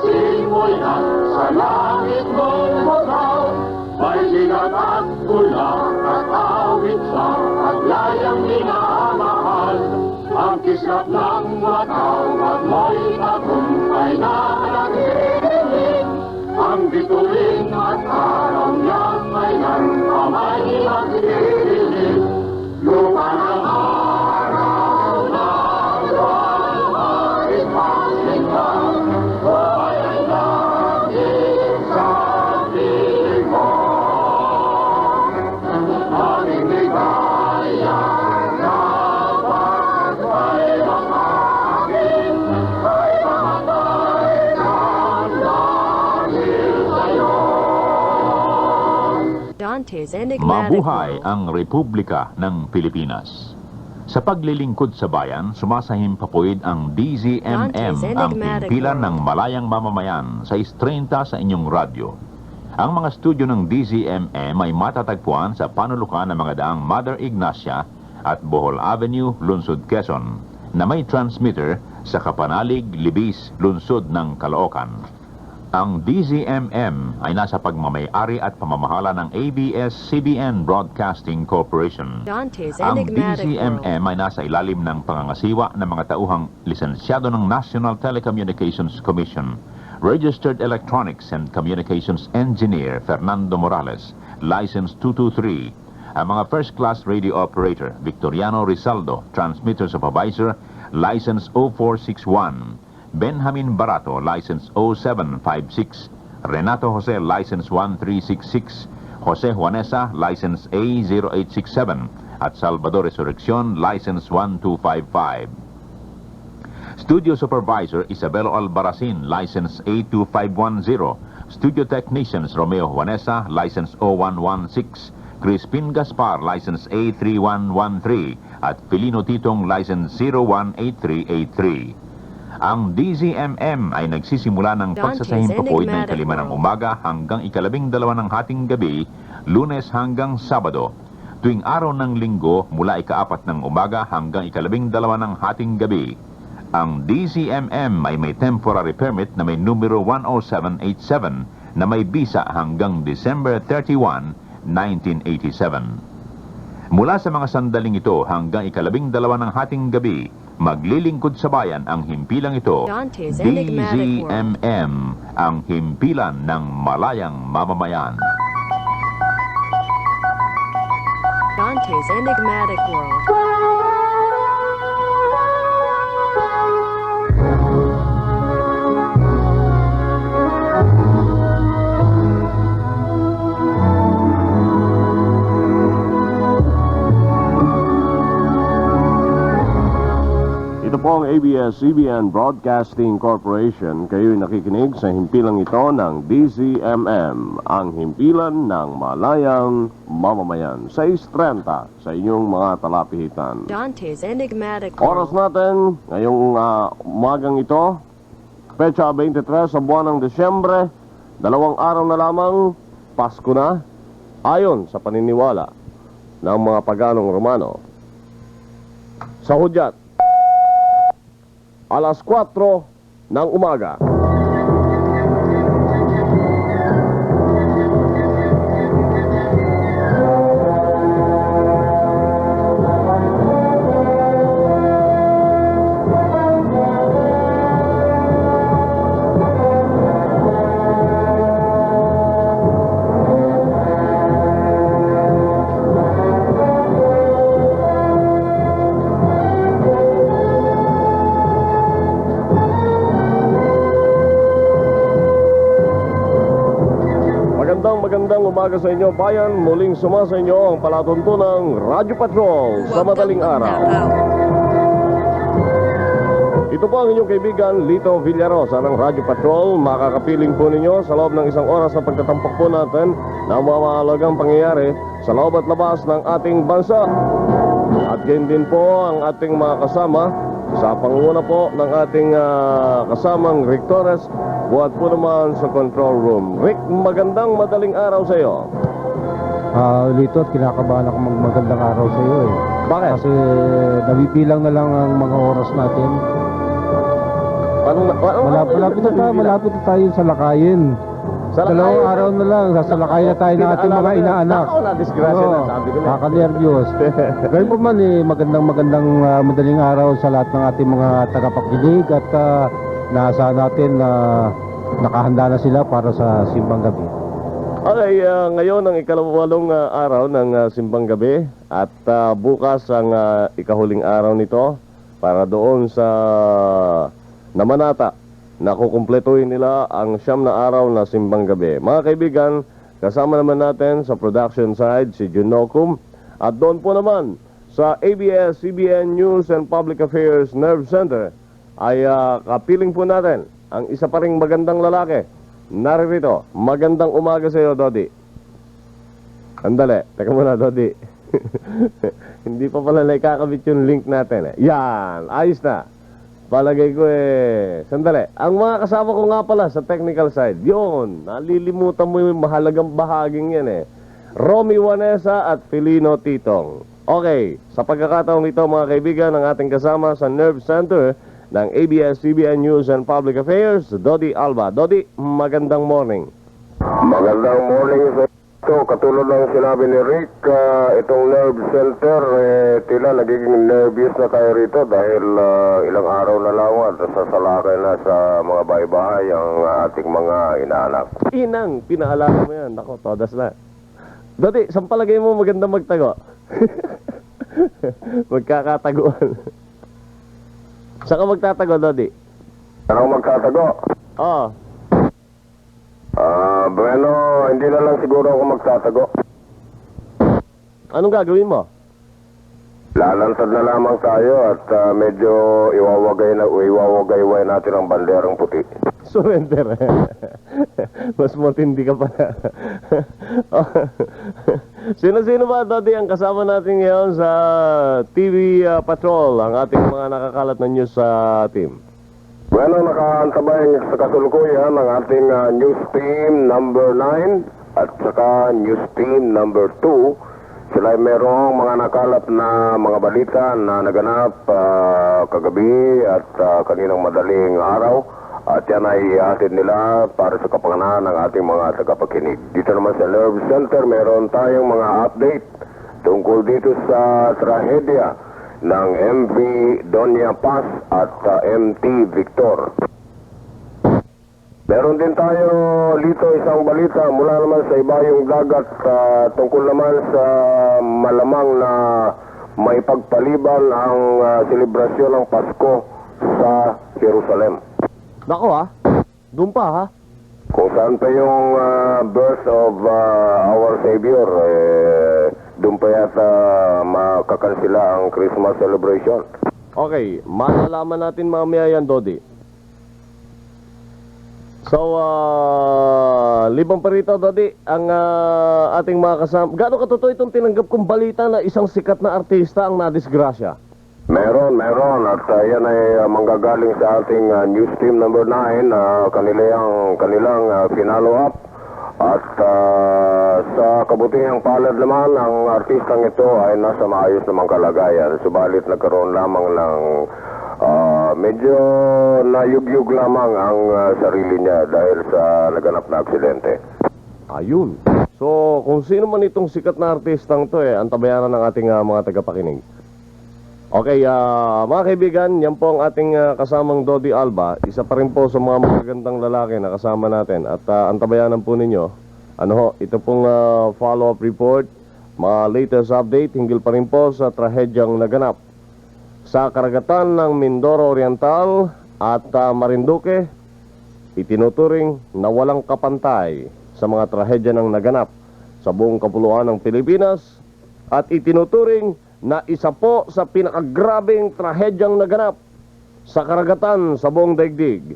simoy at sa langit mong bagaw. May sigat at gulang at awit sa paglayang minamahal. Ang kislap ng matawag mo'y tagumpay na nagigiling. Ang bituin at araw niyang may nagkamay magdidilim. Lupa ng araw na luwal ay paglingan. Buhay ay naging sa piling mo. Aming ligaya na pagpapay ng akin ay mamatay ng dahil sa'yo. Dante's Enigmatic Mabuhay World. ang Republika ng Pilipinas. Sa paglilingkod sa bayan, sumasahimpapawid ang DZMM, Dante's ang Enigmatic himpilan World. ng malayang mamamayan sa 30 sa inyong radyo. Ang mga studio ng DZMM ay matatagpuan sa panulukan ng mga daang Mother Ignacia at Bohol Avenue, Lungsod, Quezon, na may transmitter sa Kapanalig, Libis, Lungsod ng Caloocan. Ang DZMM ay nasa pagmamay-ari at pamamahala ng ABS-CBN Broadcasting Corporation. Dante's Ang Enigmatic World. DZMM ay nasa ilalim ng pangangasiwa ng mga tauhang lisensyado ng National Telecommunications Commission. Registered Electronics and Communications Engineer Fernando Morales, License 223. Ang mga First Class Radio Operator Victoriano Rizaldo, Transmitter Supervisor, License 0461. Benjamin Barato, License 0756. Renato Jose, License 1366. Jose Juanesa, License A0867. At Salvador Resurreccion, License 1255. Studio Supervisor Isabelo Albaracin, License A2510. Studio Technicians Romeo Juanesa, License 0116. Crispin Gaspar, License A3113. At Filino Titong, License 018383. Ang DZMM ay nagsisimula ng Dante's pagsasahimpapawid ng Enigmatic 5 ng World. umaga hanggang 12 ng hating gabi, Lunes hanggang Sabado. Tuwing araw ng Linggo mula 4 ng umaga hanggang 12 ng hating gabi. Ang DZMM ay may temporary permit na may numero 10787 na may bisa hanggang December 31, 1987. Mula sa mga sandaling ito hanggang 12 ng hating gabi, maglilingkod sa bayan ang himpilang ito, Dante's Enigmatic World. DZMM, ang himpilan ng malayang mamamayan. Dante's Enigmatic World. Ito po ang ABS-CBN Broadcasting Corporation. Kayo'y nakikinig sa himpilang ito ng DZMM, ang himpilan ng malayang mamamayan. 6:30 sa inyong mga talapihitan. Dante's Enigmatic Oras World. natin ngayong umagang ito, petsa 23 sa buwan ng Desyembre, 2 araw na lamang, Pasko na, ayon sa paniniwala ng mga paganong Romano. Sa hudyat, alas 4 ng umaga. Magandang umaga sa inyo, bayan. Muling sumasa inyo ang palatuntunang Radyo Patrol sa madaling araw. Ito po ang inyong kaibigan, Lito Villarosa ng Radyo Patrol. Makakapiling po ninyo sa loob ng 1 oras na pagtatampok po natin ng mga mahalagang pangyayari sa loob at labas ng ating bansa. At ganyan din po ang ating mga kasama sa pangunguna po ng ating kasamang Rick Torres. Buhat po naman sa control room. Rick, magandang madaling araw sa iyo. Lito, kinakabahan ako magandang araw sa iyo eh. Bakit? Kasi nabibilang na lang ang mga oras natin. Malapit na tayo sa lakayin. Dalawang araw na lang, sasalakay na tayo ng ating mga inaanak. Ako na, disgrasya na, sabi ko na. Nakaka-nervyos. Gayun po man magandang madaling araw sa lahat ng ating mga tagapakinig at naasahan natin na nakahanda na sila para sa simbang gabi. Okay, ngayon ang ikalawalong araw ng simbang gabi at bukas ang ikahuling araw nito para doon sa Namanata na kukumpletuhin nila ang 9 na araw na simbang gabi. Mga kaibigan, kasama naman natin sa production side si Junocum at doon po naman sa ABS-CBN News and Public Affairs Nerve Center ay kapiling po natin ang isa pa ring magandang lalaki. Naririto, magandang umaga sa iyo, Dodi. Andali, teka muna, Dodi. Hindi pa pala nakakabit yung link natin. Yan, ayos na. Palagay ko sandali. Ang mga kasama ko nga pala sa technical side, yun, nalilimutan mo yung mahalagang bahaging yan Romy Wanesa at Filino Titong. Okay, sa pagkakataong ito mga kaibigan, ang ating kasama sa Nerve Center ng ABS-CBN News and Public Affairs, Dodi Alba. Dodi, magandang morning. Magandang morning sa ito. Katulad ng sinabi ni Rick, itong Nerve Center, tila nagiging nervous na tayo rito dahil ilang araw na lang at sasalakay na sa mga bahay-bahay ang ating mga inaanak. Inang, pinaalala mo yan. Ako, todas na. Dodi, saan palagay mo magandang magtago? Magkakataguan. Saan ka magtatago, Dodi? Ano magtatago? Oo. Bueno, hindi na lang siguro ako magtatago. Anong gagawin mo? Lalantad na lamang tayo at medyo iwawagay-way natin ang banderang puti. Surrender. Mas matindi ka pala. Sino-sino ba, Dodi, ang kasama natin ngayon sa TV Patrol, ang ating mga nakakalat na news sa team? Bueno, nakaantabay sa kasulukuyan ang ating news team number 9 at saka news team number 2. Sila ay merong mga nakalap na mga balita na naganap kagabi at kaninang madaling araw. At yan ay ihatid nila para sa kapakanan ng ating mga tagapakinig. Dito naman sa Nerve Center, meron tayong mga update tungkol dito sa trahedya ng MV Doña Paz at MT Victor. Meron din tayo dito isang balita mula naman sa ibayong dagat tungkol naman sa malamang na may pagpaliban ang selebrasyon ng Pasko sa Jerusalem. Nako doon pa Kung saan pa yung birth of our Savior, doon pa yata makakansila ang Christmas celebration. Okay, malalaman natin mamaya yan, Dodi. So, libang pa rito, Dodi, ang ating mga kasama. Gaano katotoo itong tinanggap kong balita na isang sikat na artista ang nadisgrasya? Meron. At yan ay manggagaling sa ating news team number 9. Kanilang finalo up. At sa kabutihang palad naman, ang artistang ito ay nasa maayos namang kalagayan. Subalit nagkaroon lamang ng medyo nayugyug lamang ang sarili niya dahil sa naganap na aksidente. Ayun. So, kung sino man itong sikat na artistang to antabayanan ng ating mga tagapakinig. Okay, mga kaibigan, yan po ang ating kasamang Dodi Alba. Isa pa rin po sa mga magagandang lalaki na kasama natin. At antabayanan po ninyo, ito pong follow-up report, mga latest update, hinggil pa rin po sa trahedyang naganap sa karagatan ng Mindoro Oriental at Marinduque. Itinuturing na walang kapantay sa mga trahedya ng naganap sa buong kapuluan ng Pilipinas at itinuturing na isa po sa pinakagrabing trahedyang naganap sa karagatan sa buong daigdig.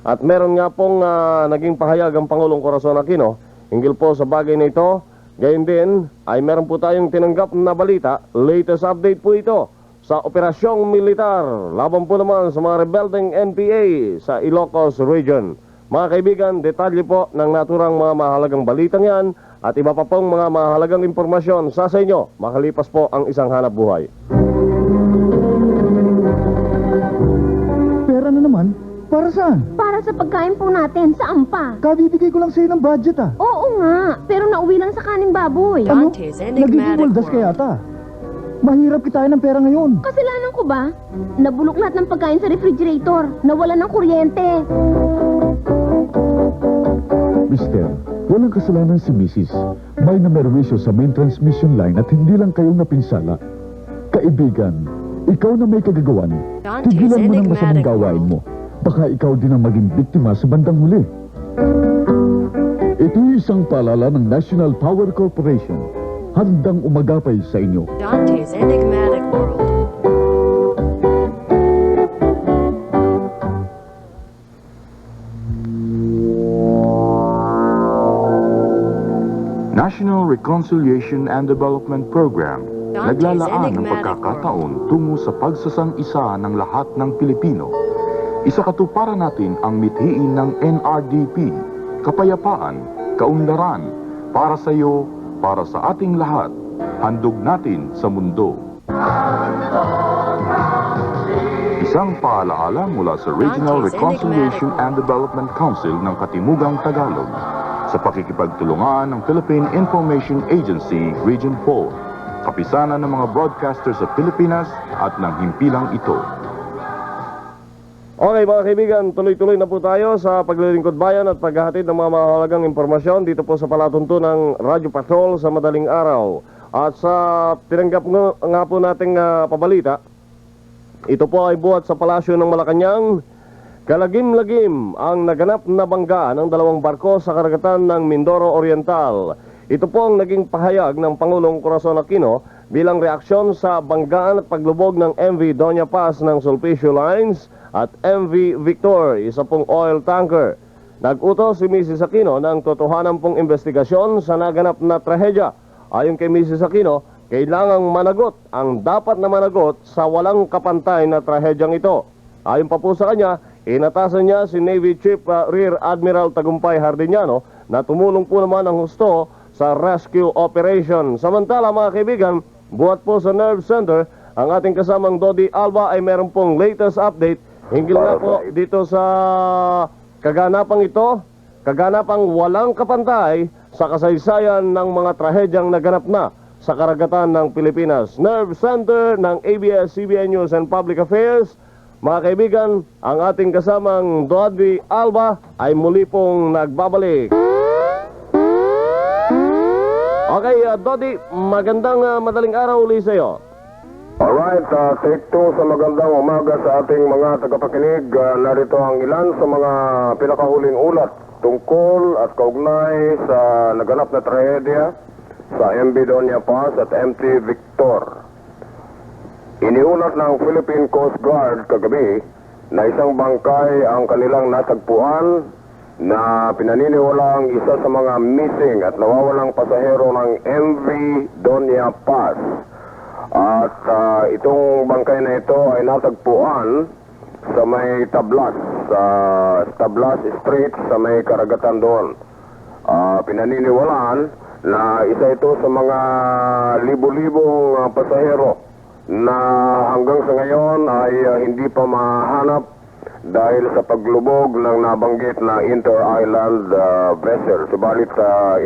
At meron nga pong naging pahayag ang Pangulong Corazon Aquino hinggil po sa bagay na ito. Gayon din ay meron po tayong tinanggap na balita, latest update po ito sa operasyong militar laban po naman sa mga rebelding NPA sa Ilocos Region. Mga kaibigan, detalye po ng naturang mga mahalagang balitang yan at iba pa pong mga mahalagang impormasyon sa inyo makalipas po ang isang hanap buhay. Pera na naman? Para saan? Para sa pagkain po natin, saan pa? Kabibigay ko lang sa'yo ng budget ah. Oo nga, pero nauwi lang sa kaning baboy. Dante's Nagiging enigmatic waldas ka world. yata. Mahirap kitain ng pera ngayon. Kasalanan ko ba? Nabulok lahat ng pagkain sa refrigerator. Nawala ng kuryente. Mister, walang kasalanan si Mrs. May namerwisyo sa main transmission line at hindi lang kayong napinsala. Kaibigan, ikaw na may kagagawan. Dante's Tigilan mo ng masamang enigmatic gawain world. mo. Baka ikaw din ang maging biktima sa bandang huli. Ito'y isang paalala ng National Power Corporation. Handang umagapay sa inyo. Dante's enigmatic world. National Reconciliation and Development Program Dante's naglalaan ng enigmatic pagkakataon tungo sa pagsasang-isa ng lahat ng Pilipino. Isakatuparan natin ang mithiin ng NRDP, kapayapaan, kaunlaran, para sa iyo, para sa ating lahat, handog natin sa mundo. Isang paalaala mula sa Regional Dante's Reconciliation enigmatic and Development Council ng Katimugang Tagalog sa pakikipagtulungan ng Philippine Information Agency Region 4, kapisanan ng mga broadcasters sa Pilipinas at ng himpilang ito. Okay mga kaibigan, tuloy-tuloy na po tayo sa paglilingkod bayan at paghahatid ng mga mahalagang impormasyon dito po sa palatuntunang Radyo Patrol sa madaling araw. At sa tinanggap nga po nating pabalita, ito po ay buhat sa palasyo ng Malacanang. Kalagim-lagim ang naganap na bangga ng dalawang barko sa karagatan ng Mindoro Oriental. Ito po ang naging pahayag ng Pangulong Corazon Aquino bilang reaksyon sa banggaan at paglubog ng MV Doña Paz ng Sulpicio Lines at MV Victor, isa pong oil tanker. Nag-utos si Mrs. Aquino ng totohanan pong investigasyon sa naganap na trahedya. Ayon kay Mrs. Aquino, kailangang managot ang dapat na managot sa walang kapantay na trahedyang ito. Ayon pa po sa kanya, inatasan niya si Navy Chief Rear Admiral Tagumpay Hardiniano na tumulong po naman ng husto sa rescue operation. Samantala mga kaibigan, buhat po sa Nerve Center, ang ating kasamang Dodi Alba ay meron pong latest update hinggil nga po dito sa kaganapang ito, kaganapang walang kapantay sa kasaysayan ng mga trahedyang naganap na sa karagatan ng Pilipinas. Nerve Center ng ABS-CBN News and Public Affairs. Mga kaibigan, ang ating kasamang Dodi Alba ay muli pong nagbabalik. Okay, Dodi, magandang madaling araw uli sa iyo. Alright, take two sa magandang umaga sa ating mga tagapakinig. Narito ang ilan sa mga pinakahuling ulat tungkol at kaugnay sa naganap na trahedya sa MV Doña Paz at MT Victor. Iniulat ng Philippine Coast Guard kagabi na isang bangkay ang kanilang natagpuan na pinaniniwalaang isa sa mga missing at nawawalang pasahero ng MV Doña Paz. At itong bangkay na ito ay natagpuan sa may Tablas, sa Tablas Street sa may karagatan doon. Pinaniniwalaan na isa ito sa mga libo-libong pasahero na hanggang sa ngayon ay hindi pa mahanap dahil sa paglubog ng nabanggit na inter-island vessel. Subalit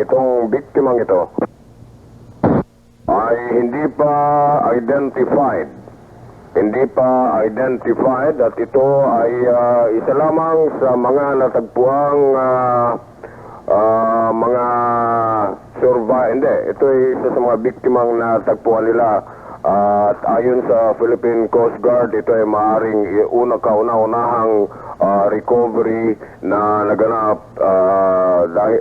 itong biktimang ito ay hindi pa identified. Hindi pa identified at ito ay isa lamang sa mga natagpuang mga hindi. Ito ay isa sa mga biktimang natagpuan nila. At ayon sa Philippine Coast Guard, ito ay maaaring kauna-unahang recovery na naganap dahil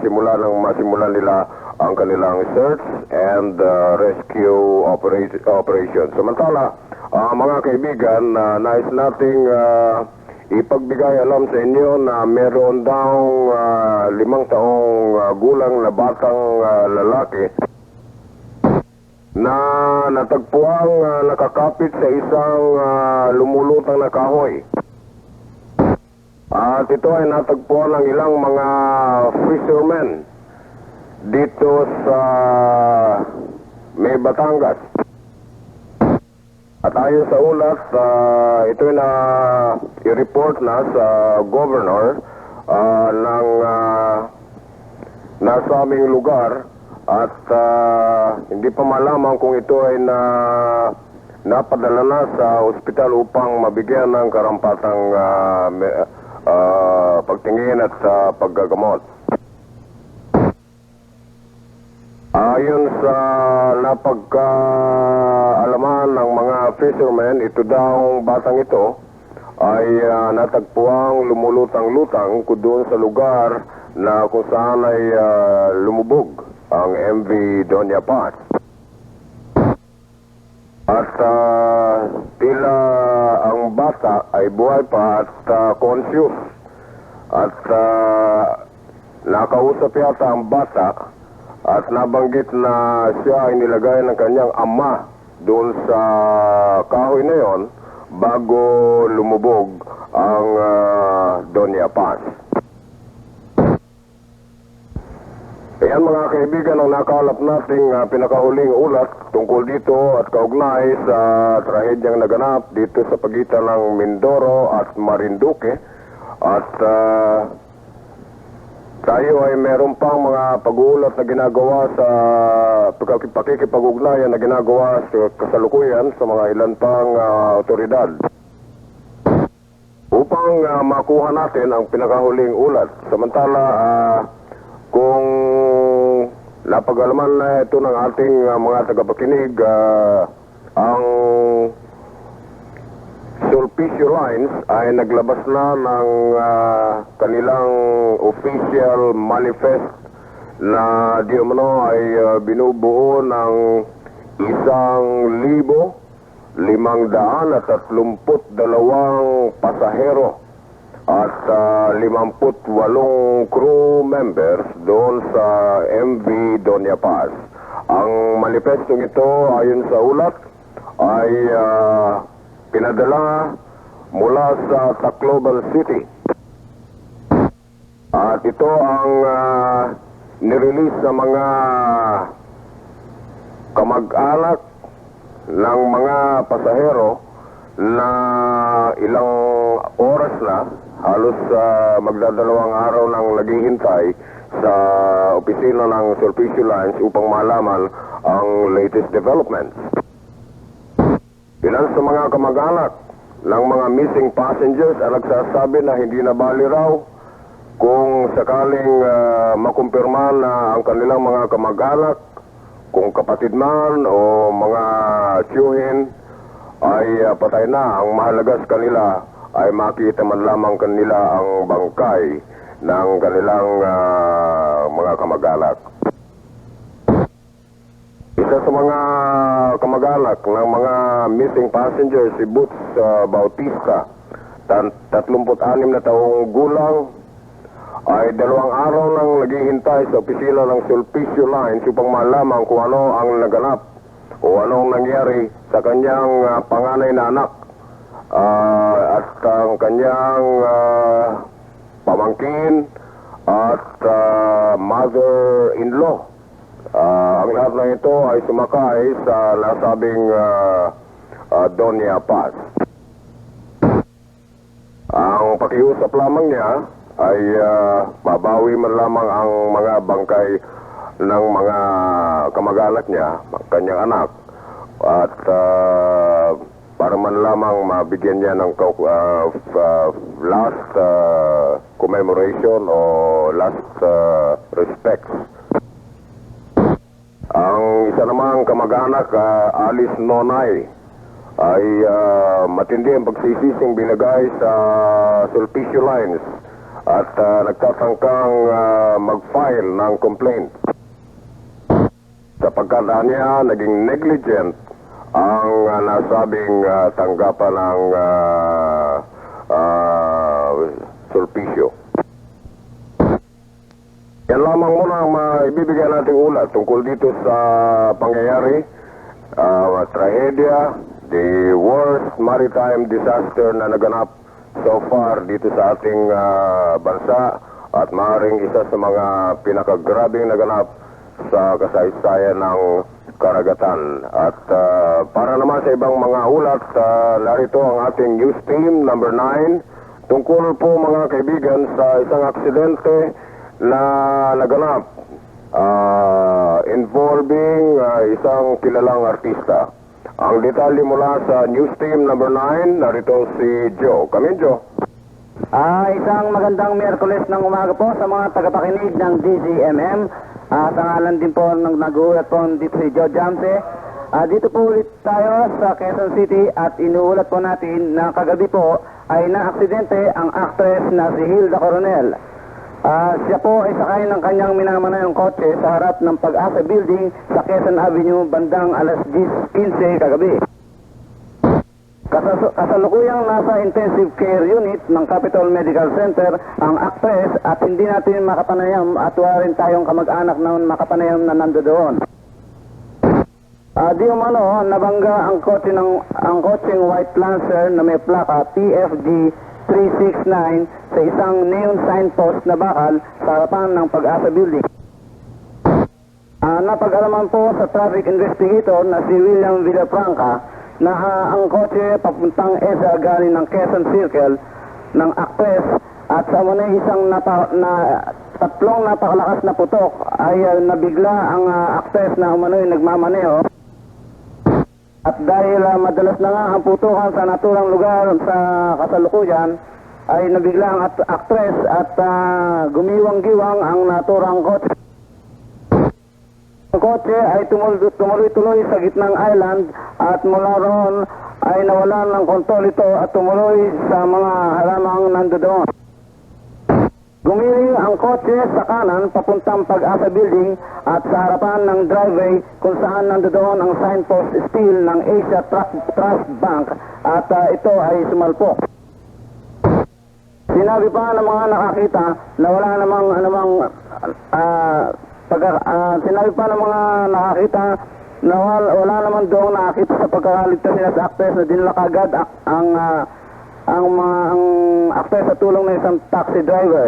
simula nang masimulan nila ang kanilang search and rescue operation. Samantala, mga kaibigan, nais nating ipagbigay alam sa inyo na meron daw 5 taong gulang na batang lalaki na natagpuang nakakapit sa isang lumulutang na kahoy. At ito ay natagpuan ng ilang mga fishermen dito sa may Batangas. At ayon sa ulat, ito na i-report na sa governor ng nasabing lugar at hindi pa malaman kung ito ay napadala na sa ospital upang mabigyan ng karampatang pagtingin at paggagamot. Ayon sa napagkaalaman ng mga fishermen, ito daw batang ito ay natagpuang lumulutang-lutang doon sa lugar na kung saan ay lumubog ang MV Doña Paz. At tila ang bata ay buhay pa at conscious. At nakausap yata ang bata at nabanggit na siya ay nilagay ng kanyang ama doon sa kahoy na yon bago lumubog ang Doña Paz. Ayan mga kaibigan ang nakalap nating pinakahuling ulat tungkol dito at kaugnay sa trahedyang naganap dito sa pagitan ng Mindoro at Marinduque. At tayo ay meron pang mga pag-uulat na ginagawa sa pakikipag-ugnayan na ginagawa sa kasalukuyan sa mga ilan pang otoridad upang makuha natin ang pinakahuling ulat. Samantala, kung napag-alaman na ito ng ating mga tagapakinig, ang Sulpicio Lines ay naglabas na ng kanilang official manifest na di umano ay binubuo ng 1,532 pasahero at 58 crew members doon sa MV Doña Paz. Ang manifestong ito ayon sa ulat ay pinadala mula sa Tacloban City. At ito ang nirelease sa mga kamag-anak ng mga pasahero na ilang oras na, halos magdadalawang araw nang naghihintay sa opisina ng Sulpicio Lines upang malaman ang latest developments. Ilan sa mga kamag-anak ng mga missing passengers ay nagsasabi na hindi na bali raw kung sakaling makumpirma na ang kanilang mga kamag-anak, kung kapatid man o mga tiyuhin ay patay na. Ang mahalaga sa kanila ay makita man lamang kanila ang bangkay ng kanilang mga kamag-anak. Isa sa mga kamag-anak ng mga missing passengers, si Boots Bautista, 36 na taong gulang, ay 2 araw nang naghihintay sa opisina ng Sulpicio Lines upang malaman kung ano ang naganap o anong nangyari sa kanyang panganay na anak at ang kanyang pamangkin at mother-in-law. Ang lahat na ito ay sumakay sa nasabing Doña Paz. Ang pakiusap lamang niya ay mabawi man lamang ang mga bangkay ng mga kamag-anak niya, kanyang anak, at para man lamang mabigyan niya ng last commemoration o last respects. Ang isa namang kamag-anak, Alice Nonay, ay matindi ang pagsisising binagay sa Sulpicio Lines at nagtatangkang mag-file ng complaint. Sapagkat niya naging negligent ang nasabing tanggapan ng Sulpicio. Yan lamang muna ang maibibigay nating ulat tungkol dito sa pangyayari, trahedya, the worst maritime disaster na naganap so far dito sa ating bansa at maaaring isa sa mga pinakagrabing naganap sa kasaysayan ng karagatan. At para naman sa ibang mga ulat, narito ang ating news team number 9 tungkol po mga kaibigan sa isang aksidente na naganap involving isang kilalang artista. Ang detalye mula sa news team number 9, narito si Joe. Come in, Joe. Isang magandang Miyerkules ng umaga po sa mga tagapakinig ng DZMM. Sa ngalan din po ng nag-uulat po dito si Joe Jamse. Dito po ulit tayo sa Quezon City at inuulat po natin na kagabi po ay na-aksidente ang actress na si Hilda Coronel. Siya po ay sakay ng kanyang minamanayang kotse sa harap ng Pag-asa Building sa Quezon Avenue bandang alas 10:15 kagabi. Kasalukuyang nasa intensive care unit ng Capitol Medical Center ang actress at hindi natin makapanayam at wala rin tayong kamag-anak na makapanayam na nandoon. Di umano, nabangga ang kotseng White Lancer na may plaka PFG 369 sa isang neon signpost na bakal sa harapan ng Pag-asa Building. Napag-alaman po sa traffic investigator na si William Villafranca na ang kotse papuntang EDSA galing ng Quezon Circle ng actress at sa muna isang tatlong napakalakas na putok ay nabigla ang actress na umano'y nagmamaneho. At dahil madalas na nga ang putukan sa naturang lugar sa kasalukuyan, ay nabigla ang actress at gumiwang-giwang ang naturang kotse. Ang kotse ay tumuloy-tuloy sa gitnang island at mula roon ay nawalan ng kontrol ito at tumuloy sa mga halamang nandoon. Gumiling ang kotse sa kanan papuntang Pag-asa Building at sa harapan ng driveway kung saan nandoon ang signpost steel ng Asia Trust Bank at ito ay sumalpok. Sinabi pa ng mga nakakita na wala namang sinabi pa ng mga nakakita na wala naman doon nakakita sa pagkakaligtas nila sa actress na dinala kagad ang actress sa tulong ng isang taxi driver.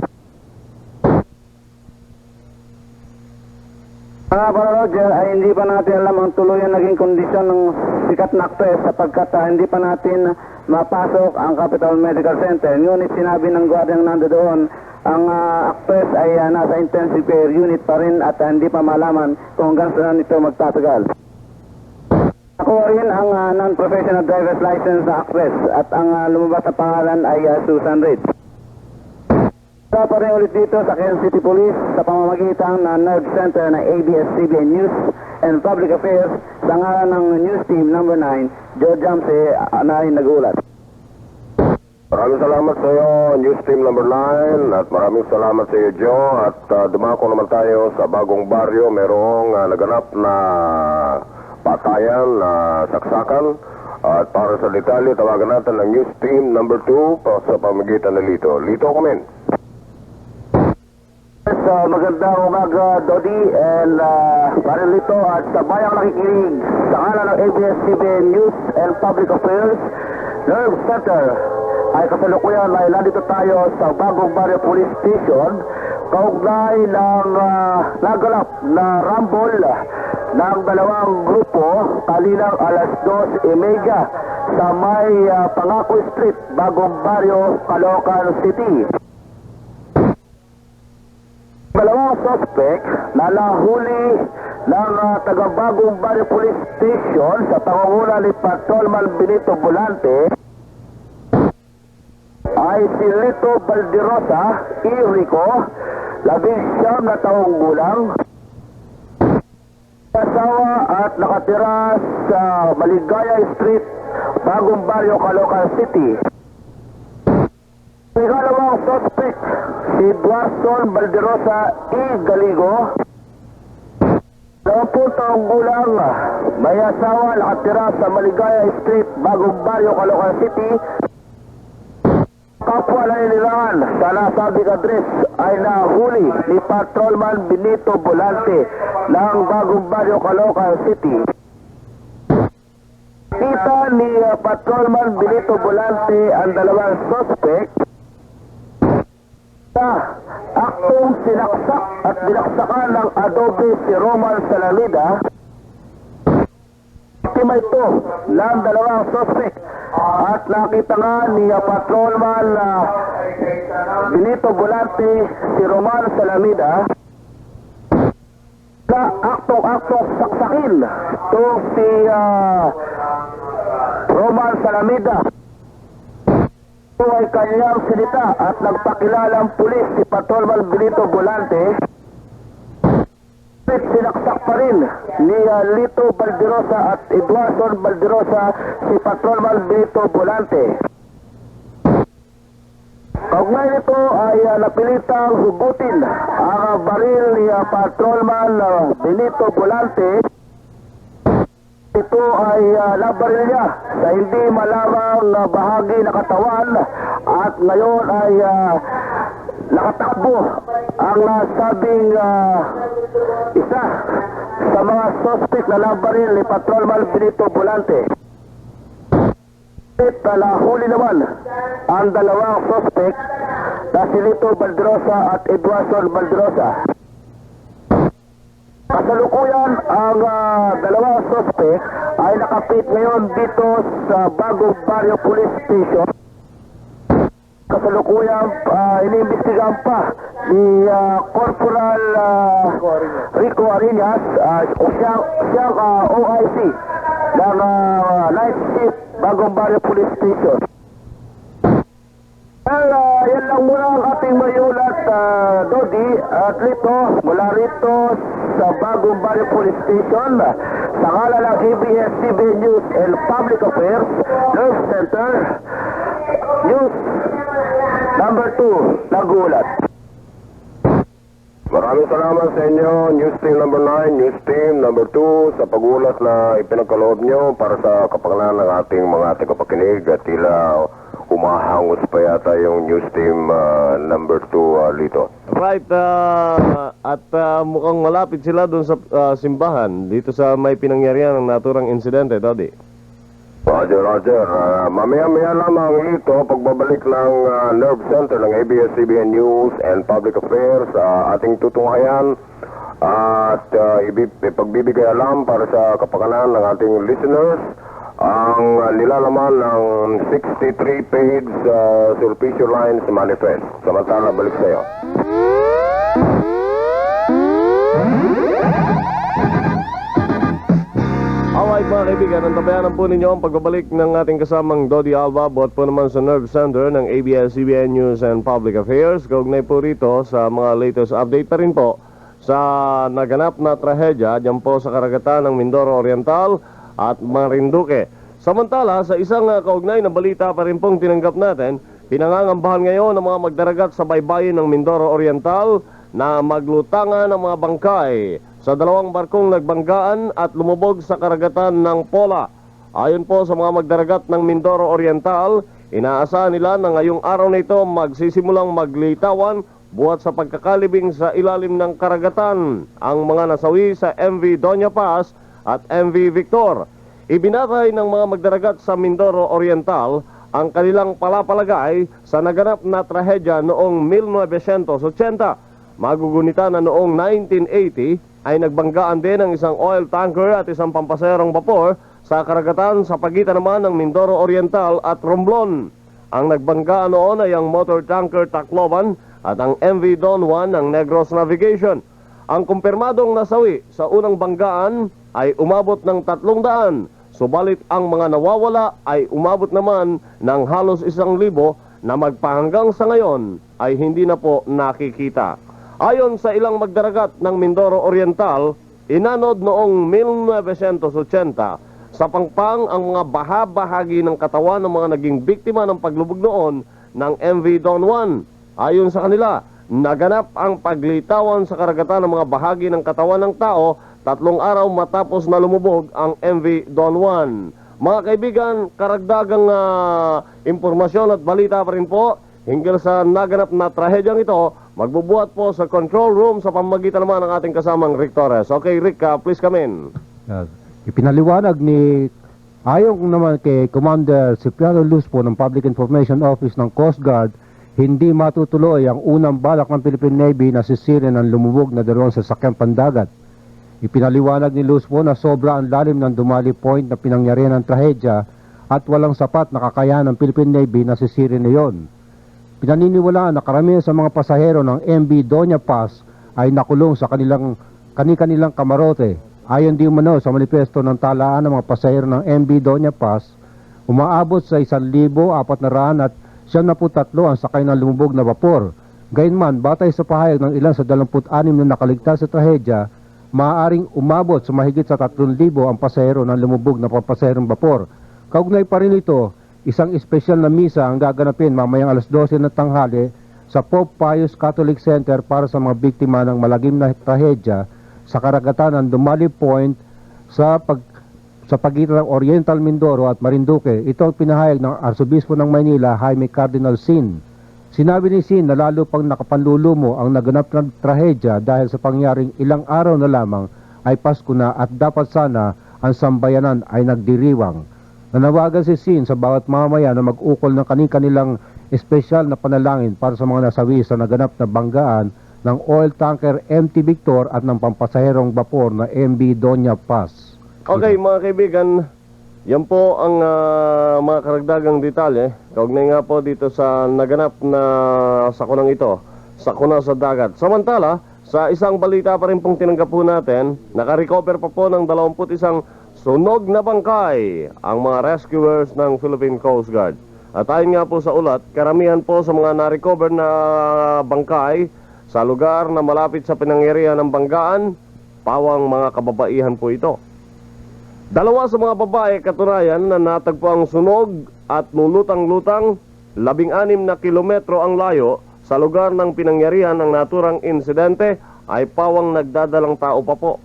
Para Roger, ay hindi pa natin alam ang tuluyan naging kondisyon ng sikat na actress sapagkat hindi pa natin mapasok ang Capitol Medical Center. Ngunit sinabi ng guardiang nandoon, ang actress ay nasa intensive care unit pa rin at hindi pa malaman kung hanggang saan ito magtatagal. Ako rin ang non-professional driver's license na actress at ang lumabas na pangalan ay Susan Reed. Sa pa rin ulit dito sa Quezon City Police sa pamamagitan ng Nerve Center ng ABS-CBN News and Public Affairs sa ngalan ng News Team number 9, Joe Jamse na ay nag-ulat. Maraming salamat sa iyo, News Team number 9, at maraming salamat sa iyo, Joe. At dumako naman tayo sa bagong baryo. Merong naganap na patayan na saksakan. At para sa detalye, tawagan natin ng News Team number 2 sa pamamagitan ng Lito. Lito, comment. Magandang umaga, Dodi, and Marilito at sa bayang nakikinig sa ngalan ng ABS-CBN News and Public Affairs Nerve Center ay kasalukuyan ay nandito tayo sa Bagong Barrio Police Station kaugnay ng naganap na rumble ng dalawang grupo kaninang alas 2:30 sa may Pangako Street, Bagong Barrio, Caloocan City. Dalawang suspect na nahuli ng taga-Bagong Barrio Police Station sa pangunguna ni Patrolman Benito Volante ay si Lito Balderosa Irico, 19 na taong gulang, asawa at nakatira sa Maligaya Street, Bagong Barrio, Caloocan City. Ikalawang suspect, si Duarson Balderosa E. Galigo, 20 taong gulang, may asawa, nakatira sa Maligaya Street, Bagong Barrio, Caloocan City. Kapwa na inilangan sa nasabing address ay nahuli ni Patrolman Benito Volante ng Bagong Barrio, Caloocan City. Kita ni Patrolman Benito Volante ang dalawang suspect sa aktong sinaksak at binaksakan ng adobe si Roman Salalida estimate to ng dalawang suspect. At nakita nga ni Patrolman Benito Volante si Roman Salamida na aktong-aktong saksakin to si Roman Salamida. Ito ay kanyang sinita at nagpakilalang pulis si Patrolman Benito Volante. Sinaksak pa rin ni Lito Balderosa at Eduardo Balderosa si Patrolman Benito Volante. Kaugnay nito ay napilitang hugutin ang baril ni Patrolman Benito Volante. Ito ay nabaril niya sa hindi malamang bahagi ng katawan at ngayon ay nakatakbo ang nasabing isa sa mga suspect na nabaril ni Patrolman Benito Volante. At nahuli naman ang dalawang suspect na si Lito Balderosa at Eduardo Balderosa. Kasalukuyan ang dalawang suspect ay nakapit ngayon dito sa Bagong Barrio Police Station. Kasalukuyan iniimbestigahan pa ni Corporal Rico Arinas siyang OIC ng Night Shift Bagong Barrio Police Station. Yan lang muna ang ating mayulat, Dodi at Lito, mula rito sa Bagong Barrio Police Station sa ngalan ng ABS-CBN News and Public Affairs News Center, News number 2, nagulat. Maraming salamat sa inyo, News Team number 9, News Team number 2, sa pagulat na ipinagkaloob nyo para sa kapakanan ng ating mga tagapakinig at tila umahangos pa yata yung News Team number 2, Lito. Right, at mukhang malapit sila doon sa simbahan, dito sa may pinangyarihan ng naturang insidente, Dodi. Roger, Roger. Mamaya-maya lamang ito, pagbabalik ng Nerve Center ng ABS-CBN News and Public Affairs, ating tutunghayan at ipagbibigay alam para sa kapakanan ng ating listeners ang nilalaman ng 63-page Sulpicio Lines Manifest. Samantala, balik sa iyo. Alright mga kaibigan, antabayanan po ninyo ang pagbabalik ng ating kasamang Dodi Alba, buhat po naman sa Nerve Center ng ABS-CBN News and Public Affairs. Kaugnay po rito sa mga latest update pa rin po sa naganap na trahedya dyan po sa karagatan ng Mindoro Oriental at Marinduque. Samantala, sa isang kaugnay na balita pa rin pong tinanggap natin, pinangangambahan ngayon ng mga magdaragat sa baybayin ng Mindoro Oriental na maglutangan ng mga bangkay sa dalawang barkong nagbanggaan at lumubog sa karagatan ng Pola. Ayon po sa mga magdaragat ng Mindoro Oriental, inaasahan nila na ngayong araw na ito magsisimulang maglitawan buhat sa pagkakalibing sa ilalim ng karagatan ang mga nasawi sa MV Doña Paz at MV Victor. Ibinatay ng mga magdaragat sa Mindoro Oriental ang kanilang palapalagay sa naganap na trahedya noong 1980. Magugunita na noong 1980 ay nagbanggaan din ang isang oil tanker at isang pampaserong vapor sa karagatan sa pagitan naman ng Mindoro Oriental at Romblon. Ang nagbanggaan noon ay ang motor tanker Tacloban at ang MV Don Juan ng Negros Navigation. Ang kumpirmadong nasawi sa unang banggaan ay umabot ng 300, subalit ang mga nawawala ay umabot naman ng halos 1,000 na magpahanggang sa ngayon ay hindi na po nakikita. Ayon sa ilang magdaragat ng Mindoro Oriental, inanod noong 1980 sa Pangpang ang mga bahagi ng katawan ng mga naging biktima ng paglubog noon ng MV Don Juan. Ayon sa kanila, naganap ang paglitawan sa karagatan ng mga bahagi ng katawan ng tao 3 araw matapos na lumubog ang MV Don Juan. Mga kaibigan, karagdagang impormasyon at balita pa rin po hinggil sa naganap na trahedyang ito, magbubuhat po sa control room sa pamamagitan naman ng ating kasamang Rick Torres. Okay, Rick, please come in. Ipinaliwanag ni, ayon naman kay Commander Cipriano Luz po ng Public Information Office ng Coast Guard, hindi matutuloy ang unang balak ng Philippine Navy na sisirin ang lumubog na dalawang sasakyang pandagat. Ipinaliwanag ni Luzmo na sobra ang lalim ng Dumali Point na pinangyarihan ng trahedya at walang sapat na kakayahan ng Philippine Navy na sisirin na yon. Pinaniniwalaan na karamihan sa mga pasahero ng MV Doña Paz ay nakulong sa kanilang kamarote. Ayon di umano sa manifesto ng talaan ng mga pasahero ng MV Doña Paz, umaabot sa 1,473 ang sakay ng lumubog na vapor. Gayunman, batay sa pahayag ng ilan sa 26 na nakaligtas sa trahedya, maaaring umabot sa mahigit sa 3,000 ang pasahero ng lumubog na papasaherong vapor. Kaugnay pa rin ito, isang espesyal na misa ang gaganapin mamayang alas 12 ng tanghali sa Pope Pius Catholic Center para sa mga biktima ng malagim na trahedya sa karagatan ng Dumali Point sa pagitan ng Oriental Mindoro at Marinduque. Ito ang pinahayag ng Arsobispo ng Maynila, Jaime Cardinal Sin. Sinabi ni Sin na lalo pang nakapanlulumo ang naganap na trahedya dahil sa pangyaring ilang araw na lamang ay Pasko na at dapat sana ang sambayanan ay nagdiriwang. Nanawagan si Sin sa bawat mamaya na mag-ukol ng kanilang espesyal na panalangin para sa mga nasawi sa naganap na banggaan ng oil tanker MT Victor at ng pampasaherong vapor na MV Doña Paz. Okay mga kaibigan, yan po ang mga karagdagang detalye. Kaugnay nga po dito sa naganap na sakunang ito, sakuna sa dagat. Samantala, sa isang balita pa rin pong tinanggap po natin, nakarecover pa po ng 21 sunog na bangkay ang mga rescuers ng Philippine Coast Guard. At ayon nga po sa ulat, karamihan po sa mga na-recover na bangkay sa lugar na malapit sa pinangyarihan ng banggaan, pawang mga kababaihan po ito. 2 sa mga babae katunayan na natagpo ang sunog at nulutang-lutang 16 na kilometro ang layo sa lugar ng pinangyarihan ng naturang insidente ay pawang nagdadalang tao pa po.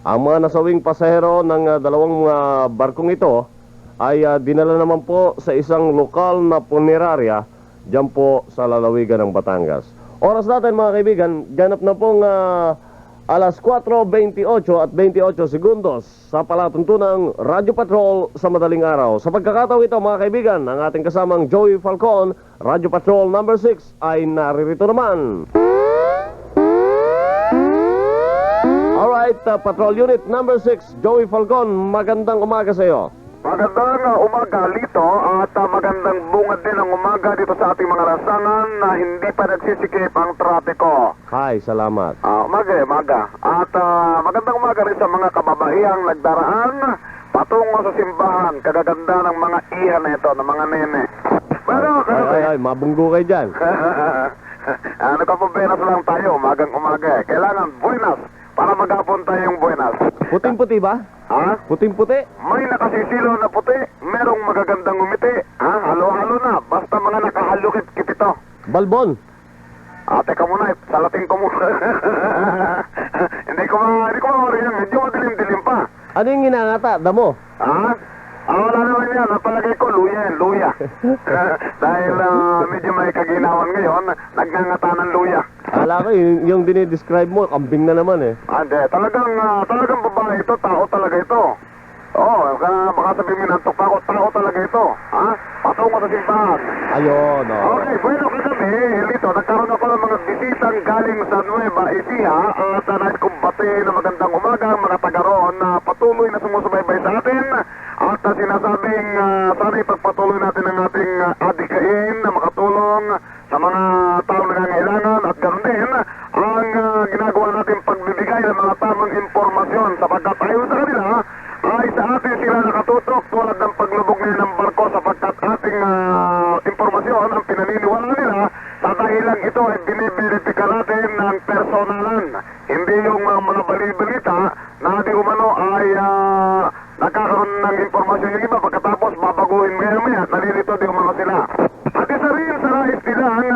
Ang mga nasawing pasahero ng 2 barkong ito ay dinala naman po sa isang lokal na punerarya dyan po sa lalawigan ng Batangas. Oras natin mga kaibigan, ganap na pong alas 4:28 at 28 segundos sa palatuntunang Radyo Patrol sa madaling araw. Sa pagkakataon ito mga kaibigan, ang ating kasamang Joey Falcon, Radyo Patrol number 6 ay naririto naman. Alright, Patrol Unit number 6, Joey Falcon, magandang umaga sa iyo. Magandang umaga, Lito, at magandang bungad din ang umaga dito sa ating mga rasangan na hindi pa nagsisikip ang trapiko. Hi, salamat. Umaga. At magandang umaga rin sa mga kababaihang nagdaraan patungo sa simbahan. Kagaganda ng mga iha na ito, ng mga nene. Pero, ay, mabunggo kayo dyan. Nagpapabenas lang tayo, umagang umaga. Kailangan buenas para maghapon tayong buenas. Puting-puti ba? Ha? Puting-puti? May nakasisilo na puti, merong magagandang umiti. Halo-halo na, basta mga nakahalukit-kit ito. Balbon? Teka muna, salating ko muna. Hindi ko mariyan, medyo madilim-dilim pa. Ano yung ginangata? Damo? Wala naman yan, napalagay ko luya. Dahil medyo may kaginawan ngayon, nagnangata ng luya. Akala ko yung dinidescribe mo, kambing na naman eh. Hindi, talagang babae ito, tao talaga ito. Baka sabihin mo nantok ako, tao talaga ito. Patungo sa simbahan. Ayun, Okay, bueno, kagabi, Lito, nagkaroon ako ng mga bisitang galing sa Nueva Ecija at nais kong bati na magandang umaga ang mga taga roon na patuloy na sumusubaybay sa atin at sinasabing sana ipagpatuloy natin ang ating adikain na makatulong sa mga taong nangangailangan at ganoon din ang ginagawa natin pagbibigay ng mga tamang impormasyon sapagkat ayon sa kanila ay sa atin sila nakatutok tulad ng paglubog nila ng barko sapagkat ating impormasyon ang pinaniniwala nila sa dahilan ito ay biniverifika natin ng personalan. Hindi yung mga balibalita na di umano ay nagkakaroon ng impormasyon yung iba pagkatapos babaguhin maya at nalilito di umano sila. At isa rin sa nais nila ang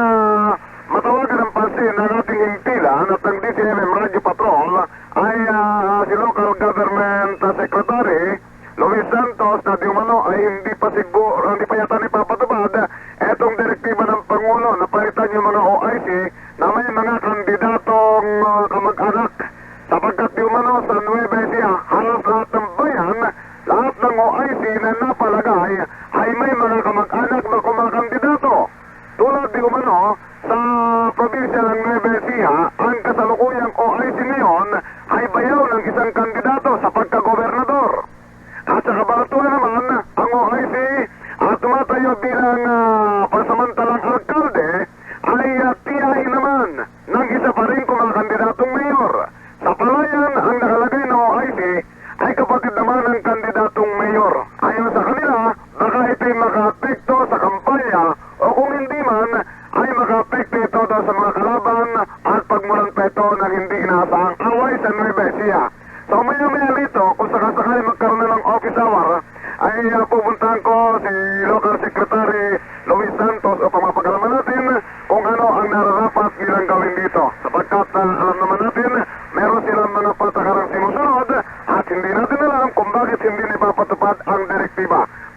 matawagan ng pansin ng ating himpilan at ng DCMM Radio Patrol ay si Local Government Secretary Luis Santos na di umano ay hindi pa yata nipapatupad etong direktiba ng Pangulo na palitan yung mga OIC na may mga kandidatong kamag-anak sapagkat di umano sa Nueva Ecija halos lahat ng bayan, lahat ng OIC na napalagay ay may mga kamag-anak na kumakandidato. Tulad di umano sa probinsya ng Nueva Ecija, ang kasalukuyang OIC ngayon ay bayaw ng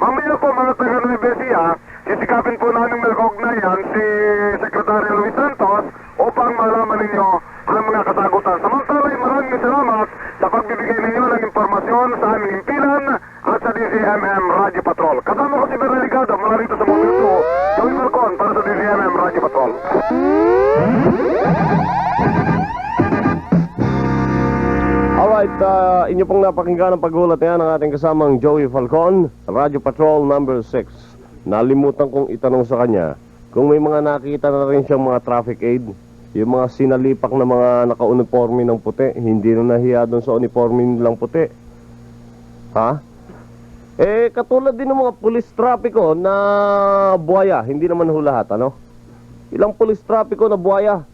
Mamaya po mga taga Nueva Ecija, sisikapin po namin mag-ugnayan si Secretary Luis Santos upang malaman ninyo ang mga kasagutan. Samantalay, maraming salamat sa pagbibigay ninyo ng impormasyon sa aming himpilan at sa DZMM Radio Patrol. Kasama ko si Berna Ligado mula rito sa Mobilito, Joey Marcon para sa DZMM Radio Patrol. Alright, inyo pong napakinggan ang paghulat niya ng ating kasamang Joey Falcon, Radio Patrol number 6. Nalimutan kong itanong sa kanya kung may mga nakita na rin siyang mga traffic aid, yung mga sinalipak na mga naka-uniforme ng puti, hindi na nahiya doon sa uniforme nilang puti. Ha? Eh, katulad din ng mga pulis trapiko na buhaya, hindi naman ho lahat, ano? Ilang pulis trapiko na buhaya,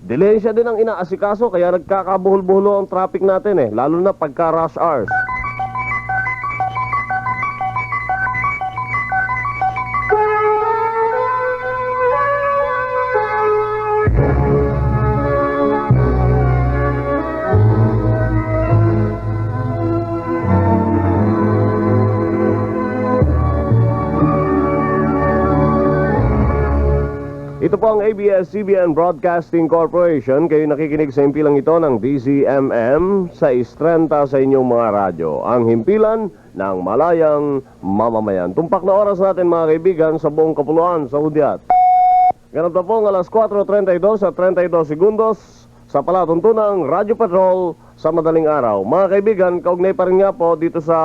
dilensya din ang inaasikaso, kaya nagkakabuhol-buholo ang traffic natin eh, lalo na pagka rush hours. Ito po ang ABS-CBN Broadcasting Corporation. Kayo nakikinig sa himpilang ito ng DZMM sa istrenta sa inyong mga radyo. Ang himpilan ng malayang mamamayan. Tumpak na oras natin mga kaibigan sa buong kapuluan sa Hudyat. Ganap na po ang alas 4:32 at 32 segundos sa palatuntunang Radio Patrol sa madaling araw. Mga kaibigan, kaugnay pa rin nga po dito sa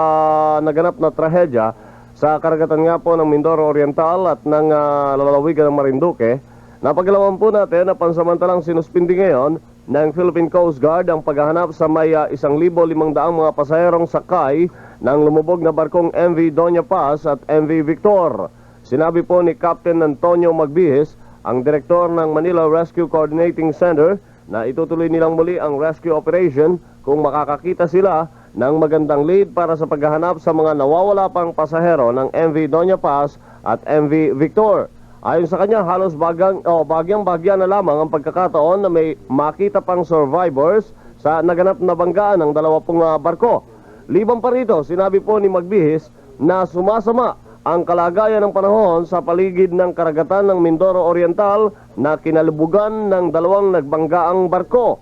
naganap na trahedya sa karagatan nga po ng Mindoro Oriental at ng lalawigan ng Marinduque. Napagalaman po natin na pansamantalang sinuspindi ngayon ng Philippine Coast Guard ang paghahanap sa may 1,500 mga pasaherong sakay ng lumubog na barkong MV Doña Paz at MV Victor. Sinabi po ni Captain Antonio Magbihis, ang direktor ng Manila Rescue Coordinating Center, na itutuloy nilang muli ang rescue operation kung makakakita sila ng magandang lead para sa paghahanap sa mga nawawala pang pasahero ng MV Doña Paz at MV Victor. Ayon sa kanya, halos bagyang-bagya na lamang ang pagkakataon na may makita pang survivors sa naganap na banggaan ng 20 barko. Liban pa rito, sinabi po ni Magbihis na sumasama ang kalagayan ng panahon sa paligid ng karagatan ng Mindoro Oriental na kinalibugan ng 2 nagbanggaang barko.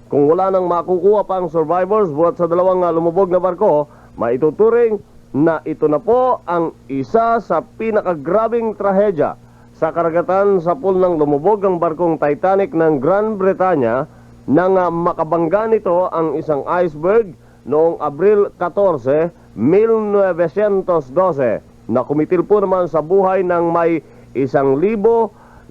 Kung wala nang makukuha pang survivors buhat sa 2 lumubog na barko, maituturing na ito na po ang isa sa pinakagrabing trahedya sa karagatan sa pool ng lumubog ang barkong Titanic ng Gran Bretanya nang makabangga nito ang isang iceberg noong Abril 14, 1912 na kumitil po naman sa buhay ng may 1,503